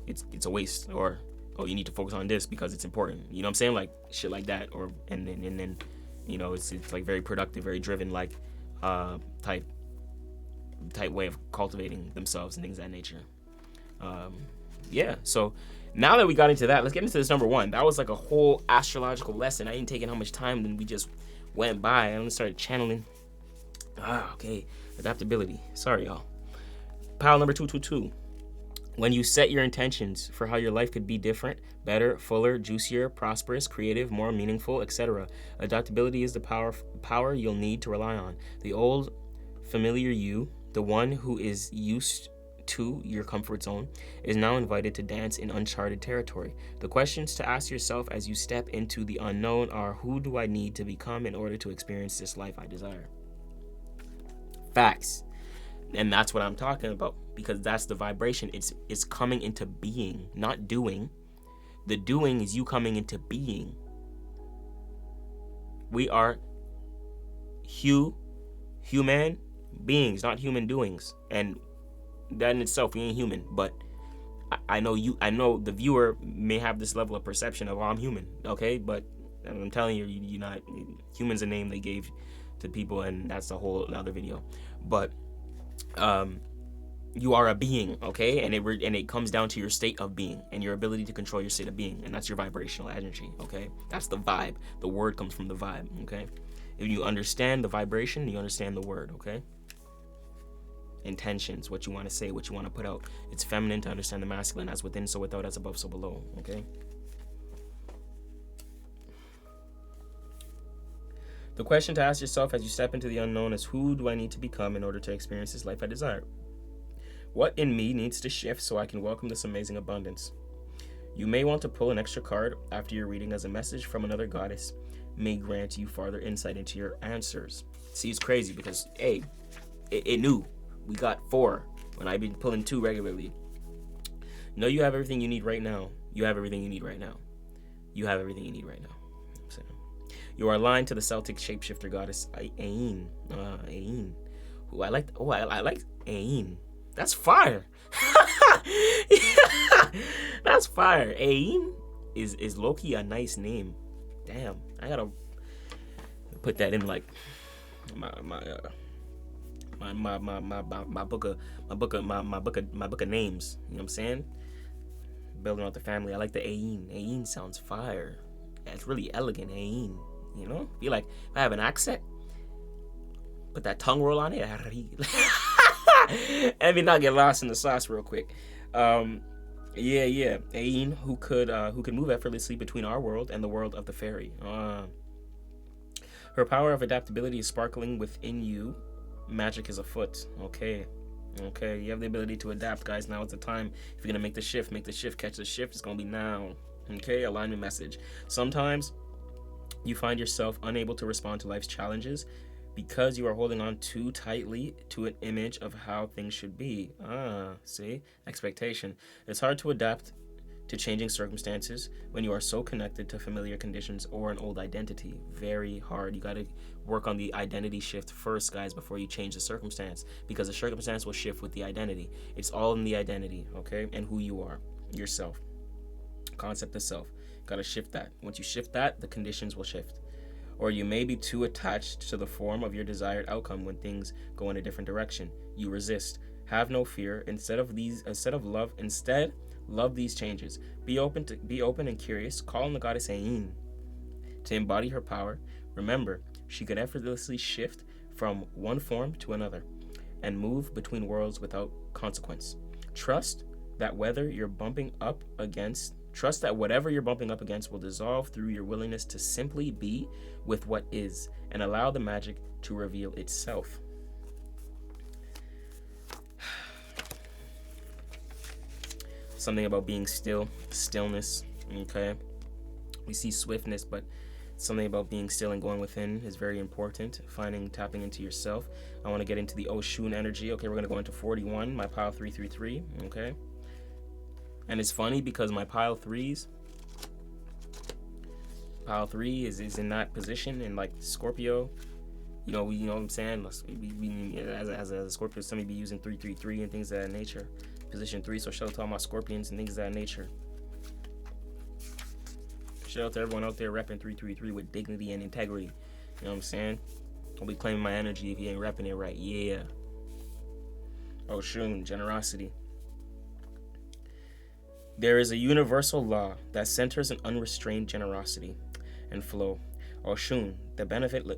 it's a waste. Or oh, you need to focus on this because it's important. You know what I'm saying? Like shit like that. Or and then you know, it's like very productive, very driven, like type way of cultivating themselves and things of that nature. Yeah, so now that we got into that, let's get into this number one. That was like a whole astrological lesson. I ain't taking how much time, then we just went by and started channeling. Okay, adaptability. Sorry, y'all. Pile number 222. When you set your intentions for how your life could be different, better, fuller, juicier, prosperous, creative, more meaningful, etc., adaptability is the power you'll need to rely on. The old, familiar you, the one who is used to your comfort zone, is now invited to dance in uncharted territory. The questions to ask yourself as you step into the unknown are, who do I need to become in order to experience this life I desire? Facts. And that's what I'm talking about, because that's the vibration. It's coming into being, not doing. The doing is you coming into being. We are human beings, not human doings. And that in itself, we ain't human. But I know the viewer may have this level of perception of, oh, I'm human, okay? But I'm telling you, you're not. Human's a name they gave to people, and that's a whole other video. But you are a being, okay? And it comes down to your state of being and your ability to control your state of being, and that's your vibrational energy, okay? That's the vibe. The word comes from the vibe, okay? If you understand the vibration, you understand the word, okay? Intentions, what you want to say, what you want to put out. It's feminine to understand the masculine, as within, so without, as above, so below, okay? The question to ask yourself as you step into the unknown is, who do I need to become in order to experience this life I desire? What in me needs to shift so I can welcome this amazing abundance? You may want to pull an extra card after your reading, as a message from another goddess may grant you farther insight into your answers. See, it's crazy because, hey, it knew. We got 4 when I've been pulling 2 regularly. No, you have everything you need right now. You have everything you need right now. You have everything you need right now. You are aligned to the Celtic shapeshifter goddess Ain. Ain. Ooh, I like Ain. That's fire. Yeah, that's fire. Ain is low-key a nice name. Damn, I gotta put that in like my book of names. You know what I'm saying? Building out the family. I like the Ain. Ain sounds fire. It's really elegant. Ain. You know, feel like if I have an accent, put that tongue roll on it. Let me not get lost in the sauce real quick. Yeah. Ain, who could move effortlessly between our world and the world of the fairy. Her power of adaptability is sparkling within you. Magic is afoot. Okay. You have the ability to adapt, guys. Now is the time. If you're gonna make the shift, catch the shift. It's gonna be now. Okay, alignment message. Sometimes you find yourself unable to respond to life's challenges because you are holding on too tightly to an image of how things should be. See? Expectation. It's hard to adapt to changing circumstances when you are so connected to familiar conditions or an old identity. Very hard. You got to work on the identity shift first, guys, before you change the circumstance, because the circumstance will shift with the identity. It's all in the identity, okay? And who you are, yourself. Concept of self. Got to shift that. Once you shift that, the conditions will shift. Or you may be too attached to the form of your desired outcome when things go in a different direction. You resist. Have no fear. Instead, love these changes. Be open and curious. Call on the goddess Ain to embody her power. Remember, she could effortlessly shift from one form to another and move between worlds without consequence. Trust that whatever you're bumping up against will dissolve through your willingness to simply be with what is and allow the magic to reveal itself. Something about being still, stillness, okay? We see swiftness, but something about being still and going within is very important. Tapping into yourself. I want to get into the Oshun energy. Okay, we're going to go into 41, my pile 333, okay? And it's funny because my pile 3 is in that position in like Scorpio. You know what I'm saying? As a Scorpio, somebody be using 333 and things of that nature. Position 3, so shout out to all my Scorpions and things of that nature. Shout out to everyone out there repping 333 with dignity and integrity. You know what I'm saying? Don't be claiming my energy if you ain't repping it right. Yeah. Oshun, generosity. There is a universal law that centers an unrestrained generosity and flow. Oshun, benevolent.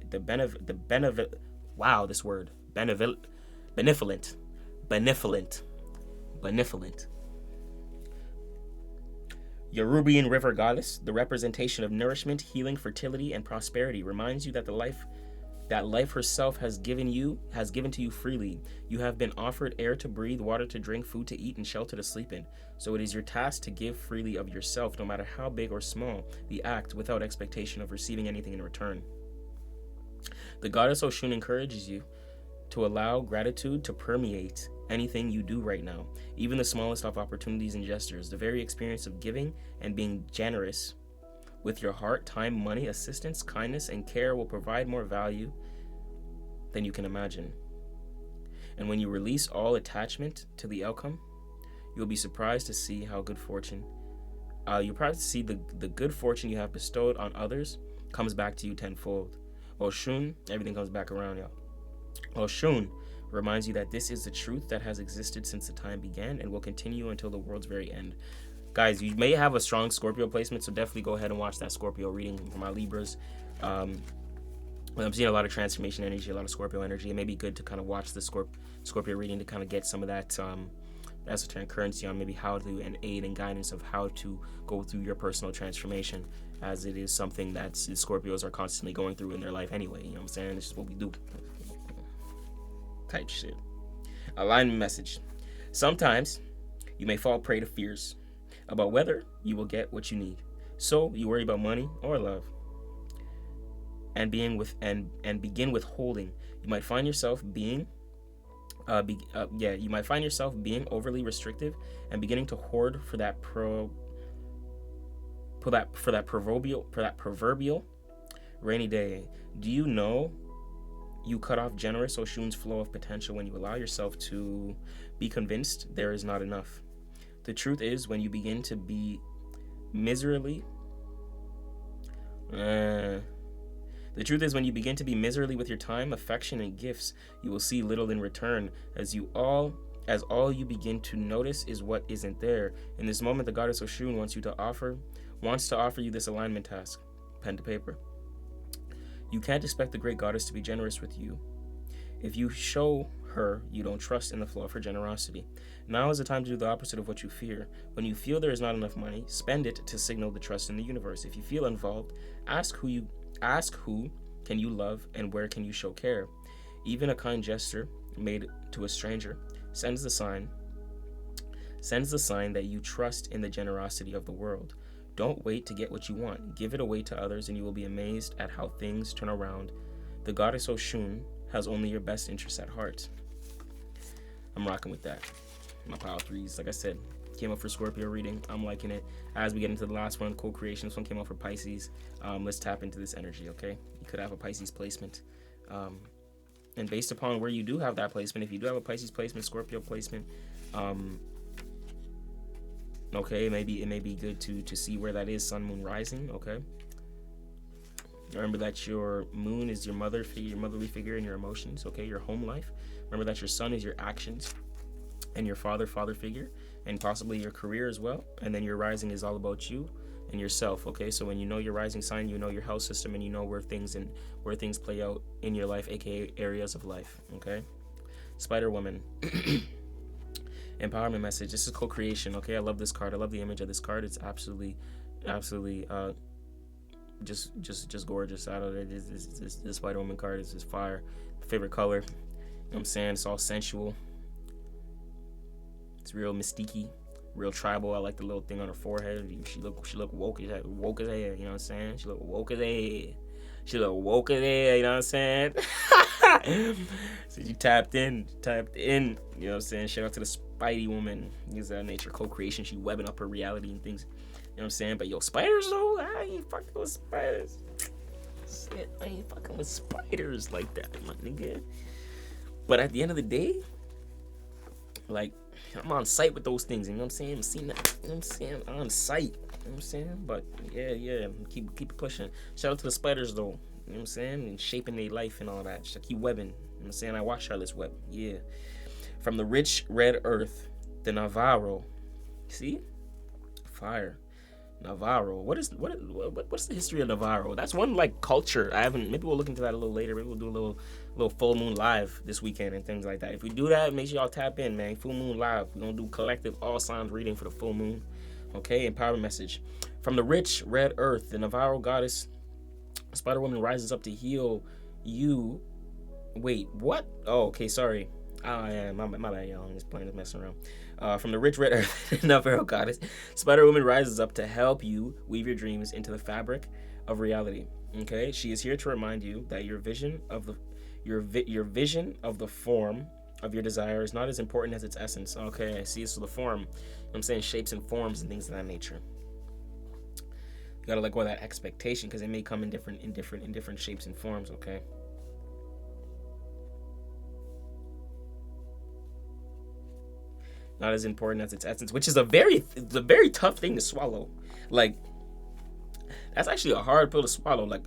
Yorubian river goddess, the representation of nourishment, healing, fertility, and prosperity, reminds you that life herself has given to you freely. You have been offered air to breathe, water to drink, food to eat, and shelter to sleep in. So it is your task to give freely of yourself, no matter how big or small the act, without expectation of receiving anything in return. The goddess Oshun encourages you to allow gratitude to permeate anything you do right now, even the smallest of opportunities and gestures. The very experience of giving and being generous with your heart, time, money, assistance, kindness, and care will provide more value than you can imagine. And when you release all attachment to the outcome, you'll be surprised to see how good fortune, the good fortune you have bestowed on others comes back to you tenfold. Oshun, everything comes back around, y'all. Oshun reminds you that this is the truth that has existed since the time began and will continue until the world's very end. Guys, you may have a strong Scorpio placement, so definitely go ahead and watch that Scorpio reading for my Libras. I'm seeing a lot of transformation energy, a lot of Scorpio energy. It may be good to kind of watch the Scorpio reading to kind of get some of that esoteric currency on maybe how to and aid and guidance of how to go through your personal transformation, as it is something that Scorpios are constantly going through in their life anyway. You know what I'm saying? It's just what we do. Type shit. Alignment message. Sometimes you may fall prey to fears about whether you will get what you need. So you worry about money or love. And begin withholding. You might find yourself being overly restrictive and beginning to hoard for that proverbial rainy day. Do you know you cut off generous Oshun's flow of potential when you allow yourself to be convinced there is not enough? The truth is, when you begin to be miserly with your time, affection, and gifts, you will see little in return, as all you begin to notice is what isn't there. In this moment, the goddess Oshun wants to offer you this alignment task. Pen to paper. You can't expect the great goddess to be generous with you if you show her you don't trust in the flow of her generosity. Now is the time to do the opposite of what you fear. When you feel there is not enough money, spend it to signal the trust in the universe. If you feel involved, ask who can you love and where can you show care. Even a kind gesture made to a stranger sends the sign that you trust in the generosity of the world. Don't wait to get what you want. Give it away to others and you will be amazed at how things turn around. The goddess Oshun has only your best interests at heart. I'm rocking with that. My pile 3s, like I said, came up for Scorpio reading. I'm liking it. As we get into the last one, co-creation, this one came out for Pisces. Let's tap into this energy, okay? You could have a Pisces placement. And based upon where you do have that placement, if you do have a Pisces placement, Scorpio placement, okay, it may be good to see where that is, sun, moon, rising, okay? Remember that your moon is your motherly figure, and your emotions, okay, your home life. Remember that your sun is your actions, and your father figure, and possibly your career as well. And then your rising is all about you and yourself, okay? So when you know your rising sign, you know your health system, and you know where things play out in your life, aka areas of life, okay? Spider Woman. Empowerment message. This is co-creation, okay? I love this card. I love the image of this card. It's absolutely just gorgeous. Out of it, this Spider Woman card is fire. Favorite color. You know what I'm saying? It's all sensual. It's real mystique-y, real tribal. I like the little thing on her forehead. She look woke as hell, you know what I'm saying? She look woke as hell. You know what I'm saying? So you tapped in, you know what I'm saying? Shout out to the Spidey Woman. Use that nature, co-creation. She webbing up her reality and things. You know what I'm saying? But yo, spiders though, I ain't fucking with spiders. Shit, I ain't fucking with spiders like that, my nigga. But at the end of the day, like, I'm on site with those things, you know what I'm saying? I'm seeing that, you know what I'm saying? I'm on site, you know what I'm saying? But yeah, keep it pushing. Shout out to the spiders though, you know what I'm saying? And shaping their life and all that. Just keep webbing, you know what I'm saying? I watch Charlotte's Web, yeah. From the rich red earth, the Navarro. See? Fire. Navarro. What's the history of Navarro? That's one like culture. Maybe we'll look into that a little later. Maybe we'll do a little full moon live this weekend and things like that. If we do that, make sure y'all tap in, man. Full moon live. We're gonna do collective all signs reading for the full moon. Okay, empowerment message. From the rich red earth, the Navarro goddess Spider Woman rises up to heal you. Wait, what? Oh, okay, sorry. Oh yeah, my bad, y'all. I'm just playing this messing around. From the rich red earth, Navarro goddess, Spider Woman rises up to help you weave your dreams into the fabric of reality. Okay, she is here to remind you that your vision of the form of your desire is not as important as its essence. Okay, I see. So the form, you know what I'm saying, shapes and forms and things of that nature. You gotta let go of that expectation because it may come in different shapes and forms. Okay. Not as important as its essence, which is a very tough thing to swallow. Like, that's actually a hard pill to swallow. Like,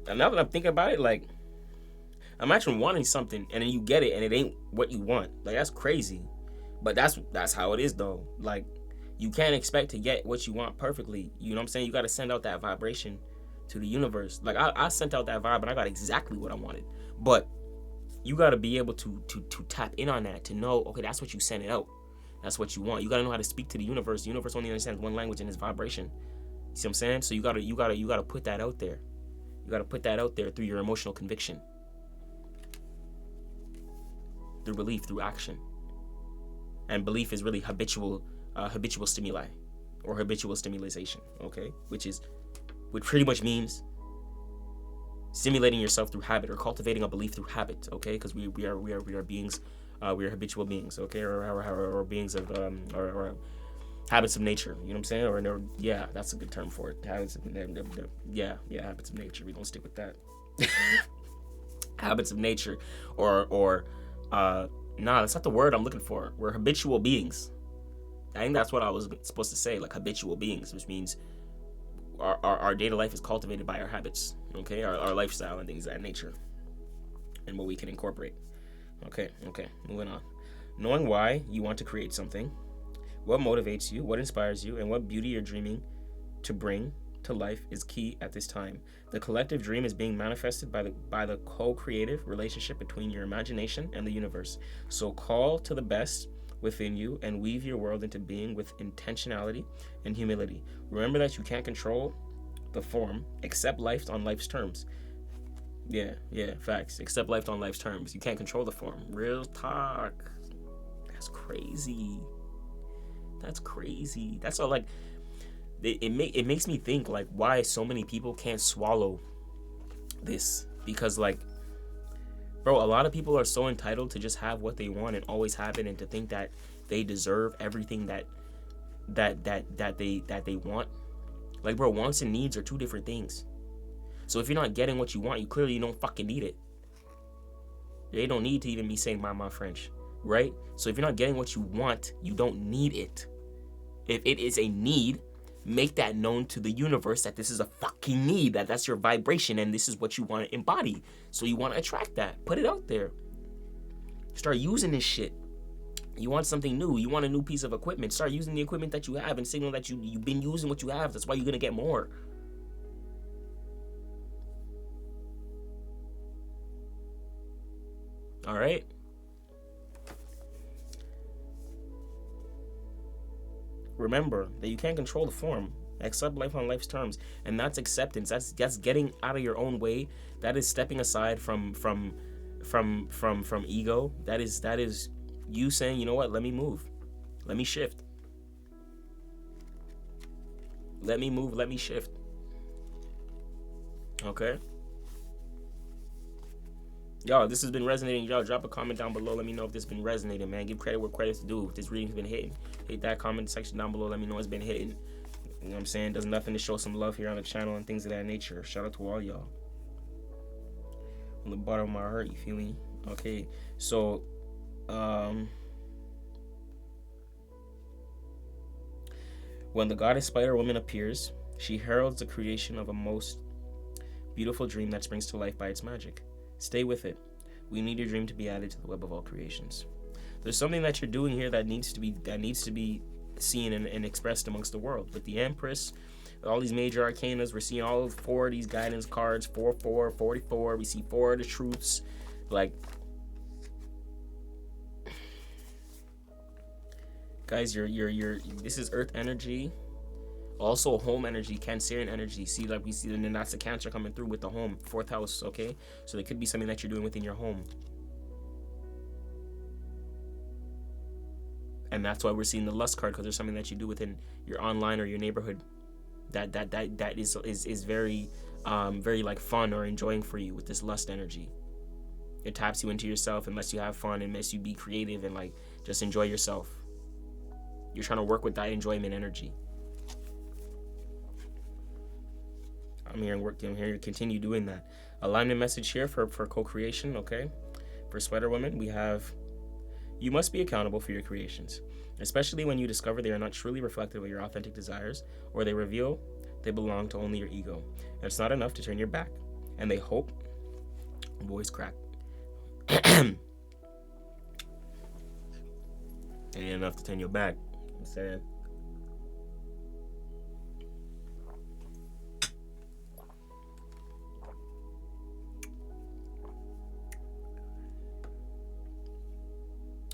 now that I'm thinking about it, like, imagine wanting something and then you get it and it ain't what you want. Like, that's crazy. But that's how it is though. Like, you can't expect to get what you want perfectly. You know what I'm saying? You got to send out that vibration to the universe. Like, I sent out that vibe and I got exactly what I wanted. But you got to be able to tap in on that, to know, okay, that's what you sent it out. That's what you want. You got to know how to speak to the universe. The universe only understands one language, and it's vibration. You see what I'm saying? So you got to put that out there. You got to put that out there through your emotional conviction. Through belief, through action. And belief is really habitual stimuli or habitual stimulation, okay? Which pretty much means stimulating yourself through habit or cultivating a belief through habit, okay? Because we are beings, we are habitual beings, okay? Or beings of or habits of nature. You know what I'm saying? Or yeah, that's a good term for it. Habits of habits of nature. We're gonna stick with that. Habits of nature, or that's not the word I'm looking for. We're habitual beings. I think that's what I was supposed to say, like habitual beings, which means our daily life is cultivated by our habits, okay? Our lifestyle and things of that nature, and what we can incorporate. Okay, moving on. Knowing why you want to create something, what motivates you, what inspires you, and what beauty you're dreaming to bring to life is key at this time. The collective dream is being manifested by the co-creative relationship between your imagination and the universe. So call to the best within you and weave your world into being with intentionality and humility. Remember that you can't control the form, accept life on life's terms. Yeah, facts. Accept life on life's terms. You can't control the form. Real talk. That's crazy. That's all. Like, it makes me think, like, why so many people can't swallow this. Because, like, bro, a lot of people are so entitled to just have what they want and always have it, and to think that they deserve everything that they want. Like, bro, wants and needs are two different things. So if you're not getting what you want, you clearly don't fucking need it. They don't need to even be saying my French, right? So if you're not getting what you want, you don't need it. If it is a need, Make that known to the universe that this is a fucking need, that's your vibration, and this is what you want to embody. So you want to attract that. Put it out there. Start using this shit. You want something new. You want a new piece of equipment. Start using the equipment that you have and signal that you've been using what you have. That's why you're going to get more. All right? Remember that you can't control the form. Accept life on life's terms, and that's acceptance. That's getting out of your own way. That is stepping aside from ego. That is you saying, you know what? Let me move. Let me shift. Let me move. Let me shift. Okay. Y'all, this has been resonating. Y'all, drop a comment down below. Let me know if this has been resonating, man. Give credit where credit's due. If this reading's been hitting, hit that comment section down below. Let me know it's been hitting. You know what I'm saying? Does nothing to show some love here on the channel and things of that nature. Shout out to all y'all. From the bottom of my heart, you feel me? Okay, so, when the goddess spider woman appears, she heralds the creation of a most beautiful dream that springs to life by its magic. Stay with it. We need your dream to be added to the web of all creations. There's something that you're doing here that needs to be seen and expressed amongst the world. With the Empress, all these major arcanas, we're seeing all 4 of these guidance cards, 44, 44. We see 4 of the truths. Like, guys, this is earth energy. Also home energy, Cancerian energy. See, like we see, and then that's the Cancer coming through with the home, 4th house, okay? So there could be something that you're doing within your home. And that's why we're seeing the lust card, because there's something that you do within your online or your neighborhood that is very very like fun or enjoying for you with this lust energy. It taps you into yourself and lets you have fun and lets you be creative and like just enjoy yourself. You're trying to work with that enjoyment energy. I'm here to continue doing that. Alignment message here for co-creation, okay? For Spider Woman, we have, you must be accountable for your creations, especially when you discover they are not truly reflective of your authentic desires, or they reveal they belong to only your ego. And it's not enough to turn your back. And they hope, voice crack. It ain't enough to turn your back. I'm saying.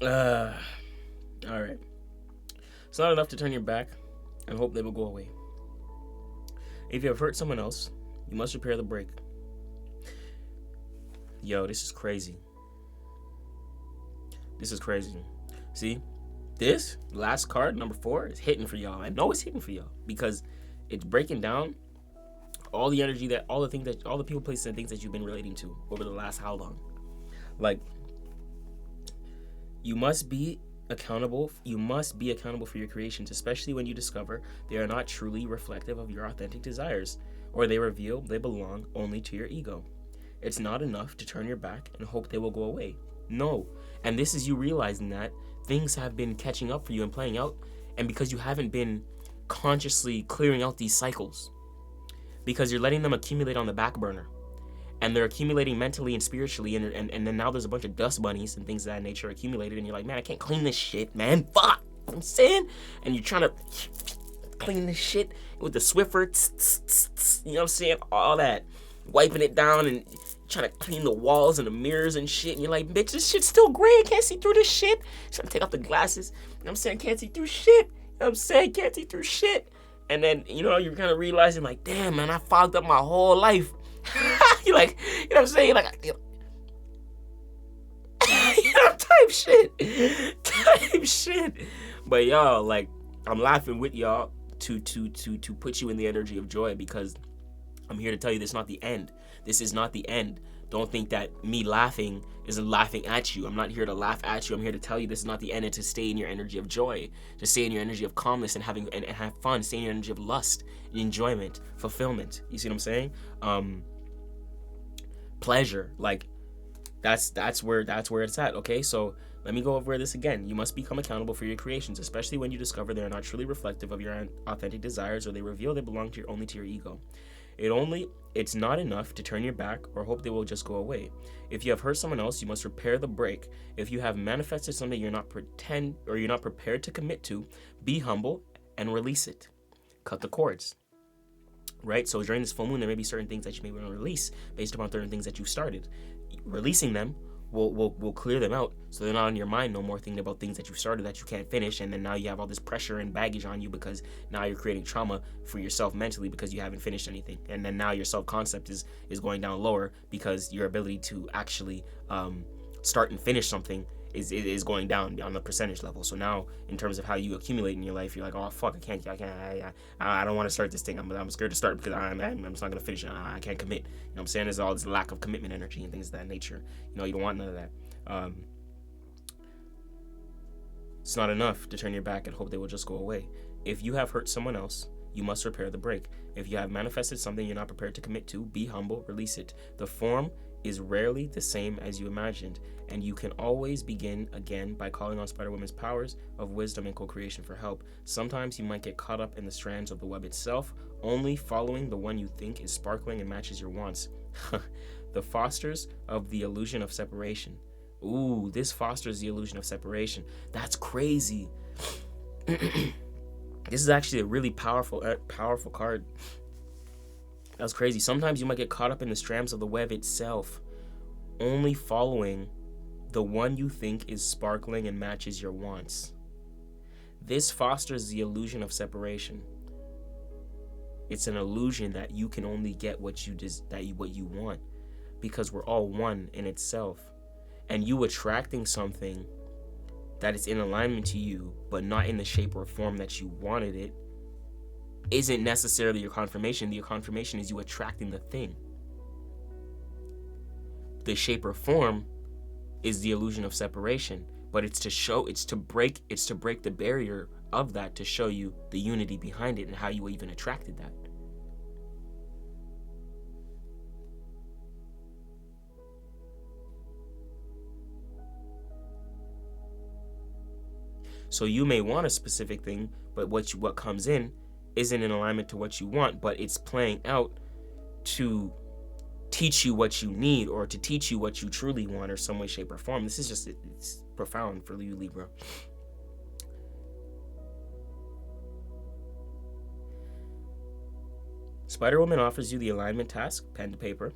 All right. It's not enough to turn your back and hope they will go away. If you have hurt someone else, you must repair the break. Yo, this is crazy. This is crazy. See, this last card, number 4, is hitting for y'all. I know it's hitting for y'all because it's breaking down all the energy all the people, places, and things that you've been relating to over the last how long. Like, you must be accountable for your creations, especially when you discover they are not truly reflective of your authentic desires, or they reveal they belong only to your ego. It's not enough to turn your back and hope they will go away. No. And this is you realizing that things have been catching up for you and playing out, and because you haven't been consciously clearing out these cycles, because you're letting them accumulate on the back burner. And they're accumulating mentally and spiritually, and then now there's a bunch of dust bunnies and things of that nature accumulated, and you're like, man, I can't clean this shit, man, fuck, you know what I'm saying? And you're trying to clean this shit with the Swiffer, you know what I'm saying, all that, wiping it down and trying to clean the walls and the mirrors and shit, and you're like, bitch, this shit's still gray, I can't see through this shit. Trying to take off the glasses, you know what I'm saying, can't see through shit, you know what I'm saying, can't see through shit. And then, you know, you're kind of realizing, like, damn, man, I fogged up my whole life. You're like, you know what I'm saying? Like, you know, type shit. But y'all, like, I'm laughing with y'all to put you in the energy of joy, because I'm here to tell you this is not the end. This is not the end. Don't think that me laughing is laughing at you. I'm not here to laugh at you. I'm here to tell you this is not the end, and to stay in your energy of joy, to stay in your energy of calmness and have fun, stay in your energy of lust, enjoyment, fulfillment. You see what I'm saying? Pleasure. Like, that's where it's at. Okay, so Let me go over this again. You must become accountable for your creations, especially when you discover they are not truly reflective of your authentic desires, or they reveal they belong to only to your ego. It's not enough to turn your back or hope they will just go away. If you have hurt someone else, you must repair the break. If you have manifested something you're not prepared to commit to, be humble and release it. Cut the cords. Right? So during this full moon, there may be certain things that you may want to release based upon certain things that you started. Releasing them will clear them out, so they're not on your mind no more, thinking about things that you started that you can't finish, and then now you have all this pressure and baggage on you because now you're creating trauma for yourself mentally because you haven't finished anything, and then now your self-concept is going down lower because your ability to actually start and finish something is going down on the percentage level. So now, in terms of how you accumulate in your life, you're like, oh fuck, I don't want to start this thing. I'm scared to start because I'm just not gonna finish it. I can't commit. You know what I'm saying? There's all this lack of commitment energy and things of that nature. You don't want none of that. It's not enough to turn your back and hope they will just go away. If you have hurt someone else, you must repair the break. If you have manifested something you're not prepared to commit to, be humble, release it. The form is rarely the same as you imagined, and you can always begin again by calling on Spider-Woman's powers of wisdom and co-creation for help. Sometimes you might get caught up in the strands of the web itself, only following the one you think is sparkling and matches your wants. The fosters of the illusion of separation. Ooh, this fosters the illusion of separation. That's crazy. This is actually a really powerful card. That's crazy. Sometimes you might get caught up in the strands of the web itself, only following the one you think is sparkling and matches your wants. This fosters the illusion of separation. It's an illusion that you can only get what you want, because we're all one in itself. And you attracting something that is in alignment to you, but not in the shape or form that you wanted it, isn't necessarily your confirmation. The confirmation is you attracting the thing. The shape or form is the illusion of separation, but it's to break the barrier of that, to show you the unity behind it and how you even attracted that. So you may want a specific thing, but what comes in isn't in alignment to what you want, but it's playing out to teach you what you need, or to teach you what you truly want, or some way, shape, or form. This is just, it's profound for you, Libra. Spider-Woman offers you the alignment task, pen to paper,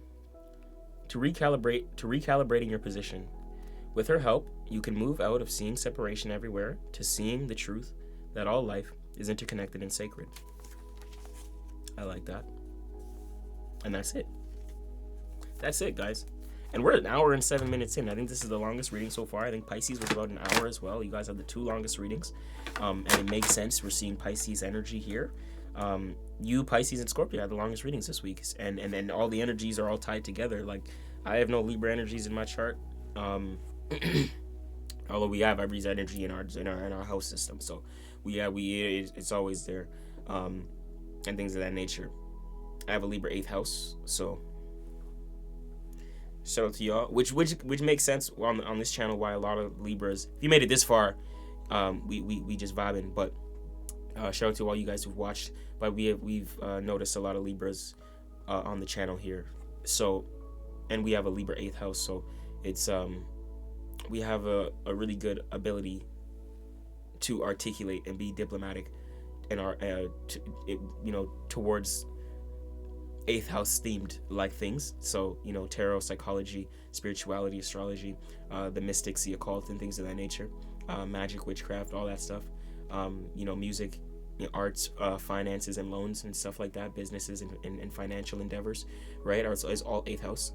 to recalibrating your position. With her help, you can move out of seeing separation everywhere to seeing the truth that all life is interconnected and sacred. I like that. And that's it. That's it, guys. And we're an hour and 7 minutes in. I think this is the longest reading so far. I think Pisces was about an hour as well. You guys have the two longest readings. And it makes sense. We're seeing Pisces energy here. You, Pisces, and Scorpio have the longest readings this week. And all the energies are all tied together. Like, I have no Libra energies in my chart. Although we have Aries energy in our house system. So it's always there. And things of that nature. I have a Libra 8th house, so shout out to y'all. Which makes sense on this channel why a lot of Libras, if you made it this far, we just vibing. But shout out to all you guys who've watched. But we've noticed a lot of Libras on the channel here. So, and we have a Libra 8th house, so it's we have a really good ability to articulate and be diplomatic in our towards 8th house themed like things. So tarot, psychology, spirituality, astrology, the mystics, the occult, and things of that nature, magic, witchcraft, all that stuff, music, arts, finances and loans and stuff like that, businesses and financial endeavors, right? It's all 8th house.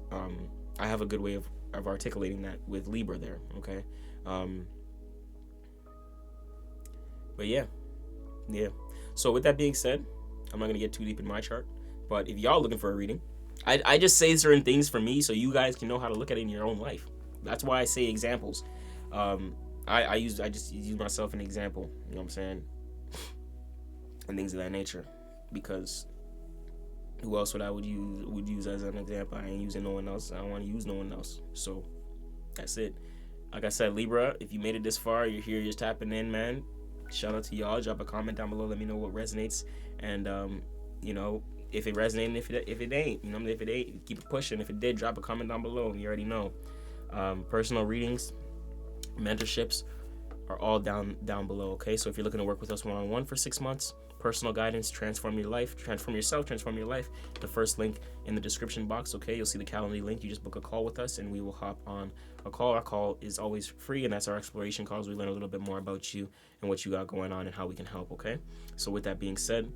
I have a good way of articulating that with Libra there, okay? But yeah. So with that being said, I'm not gonna get too deep in my chart, but if y'all looking for a reading, I just say certain things for me so you guys can know how to look at it in your own life. That's why I say examples. I just use myself an example, you know what I'm saying, and things of that nature, because who else would use as an example? I ain't using no one else. I don't want to use no one else. So that's it. Like I said, Libra, if you made it this far, you're here, you're just tapping in, man. Shout out to y'all. Drop a comment down below. Let me know what resonates. And, you know, if it resonated, if it ain't, you know, if it ain't, keep it pushing. If it did, drop a comment down below. You already know. Personal readings, mentorships are all down below, okay? So if you're looking to work with us one-on-one for 6 months, personal guidance, transform your life, transform yourself, transform your life, the first link in the description box, okay? You'll see the Calendly link. You just book a call with us and we will hop on a call. Our call is always free, and that's our exploration calls. We learn a little bit more about you and what you got going on and how we can help, okay? So with that being said,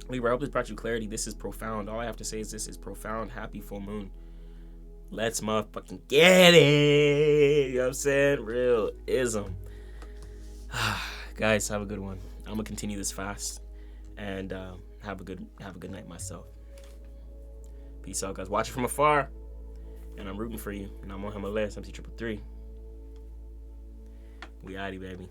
Libra, I hope this brought you clarity. This is profound. All I have to say is this is profound. Happy full moon. Let's motherfucking get it. You know what I'm saying? Real ism. Guys, have a good one. I'm gonna continue this fast and have a good night myself. Peace out, guys. Watch it from afar, and I'm rooting for you. And I'm on Himalayas. MC333. We outie, baby.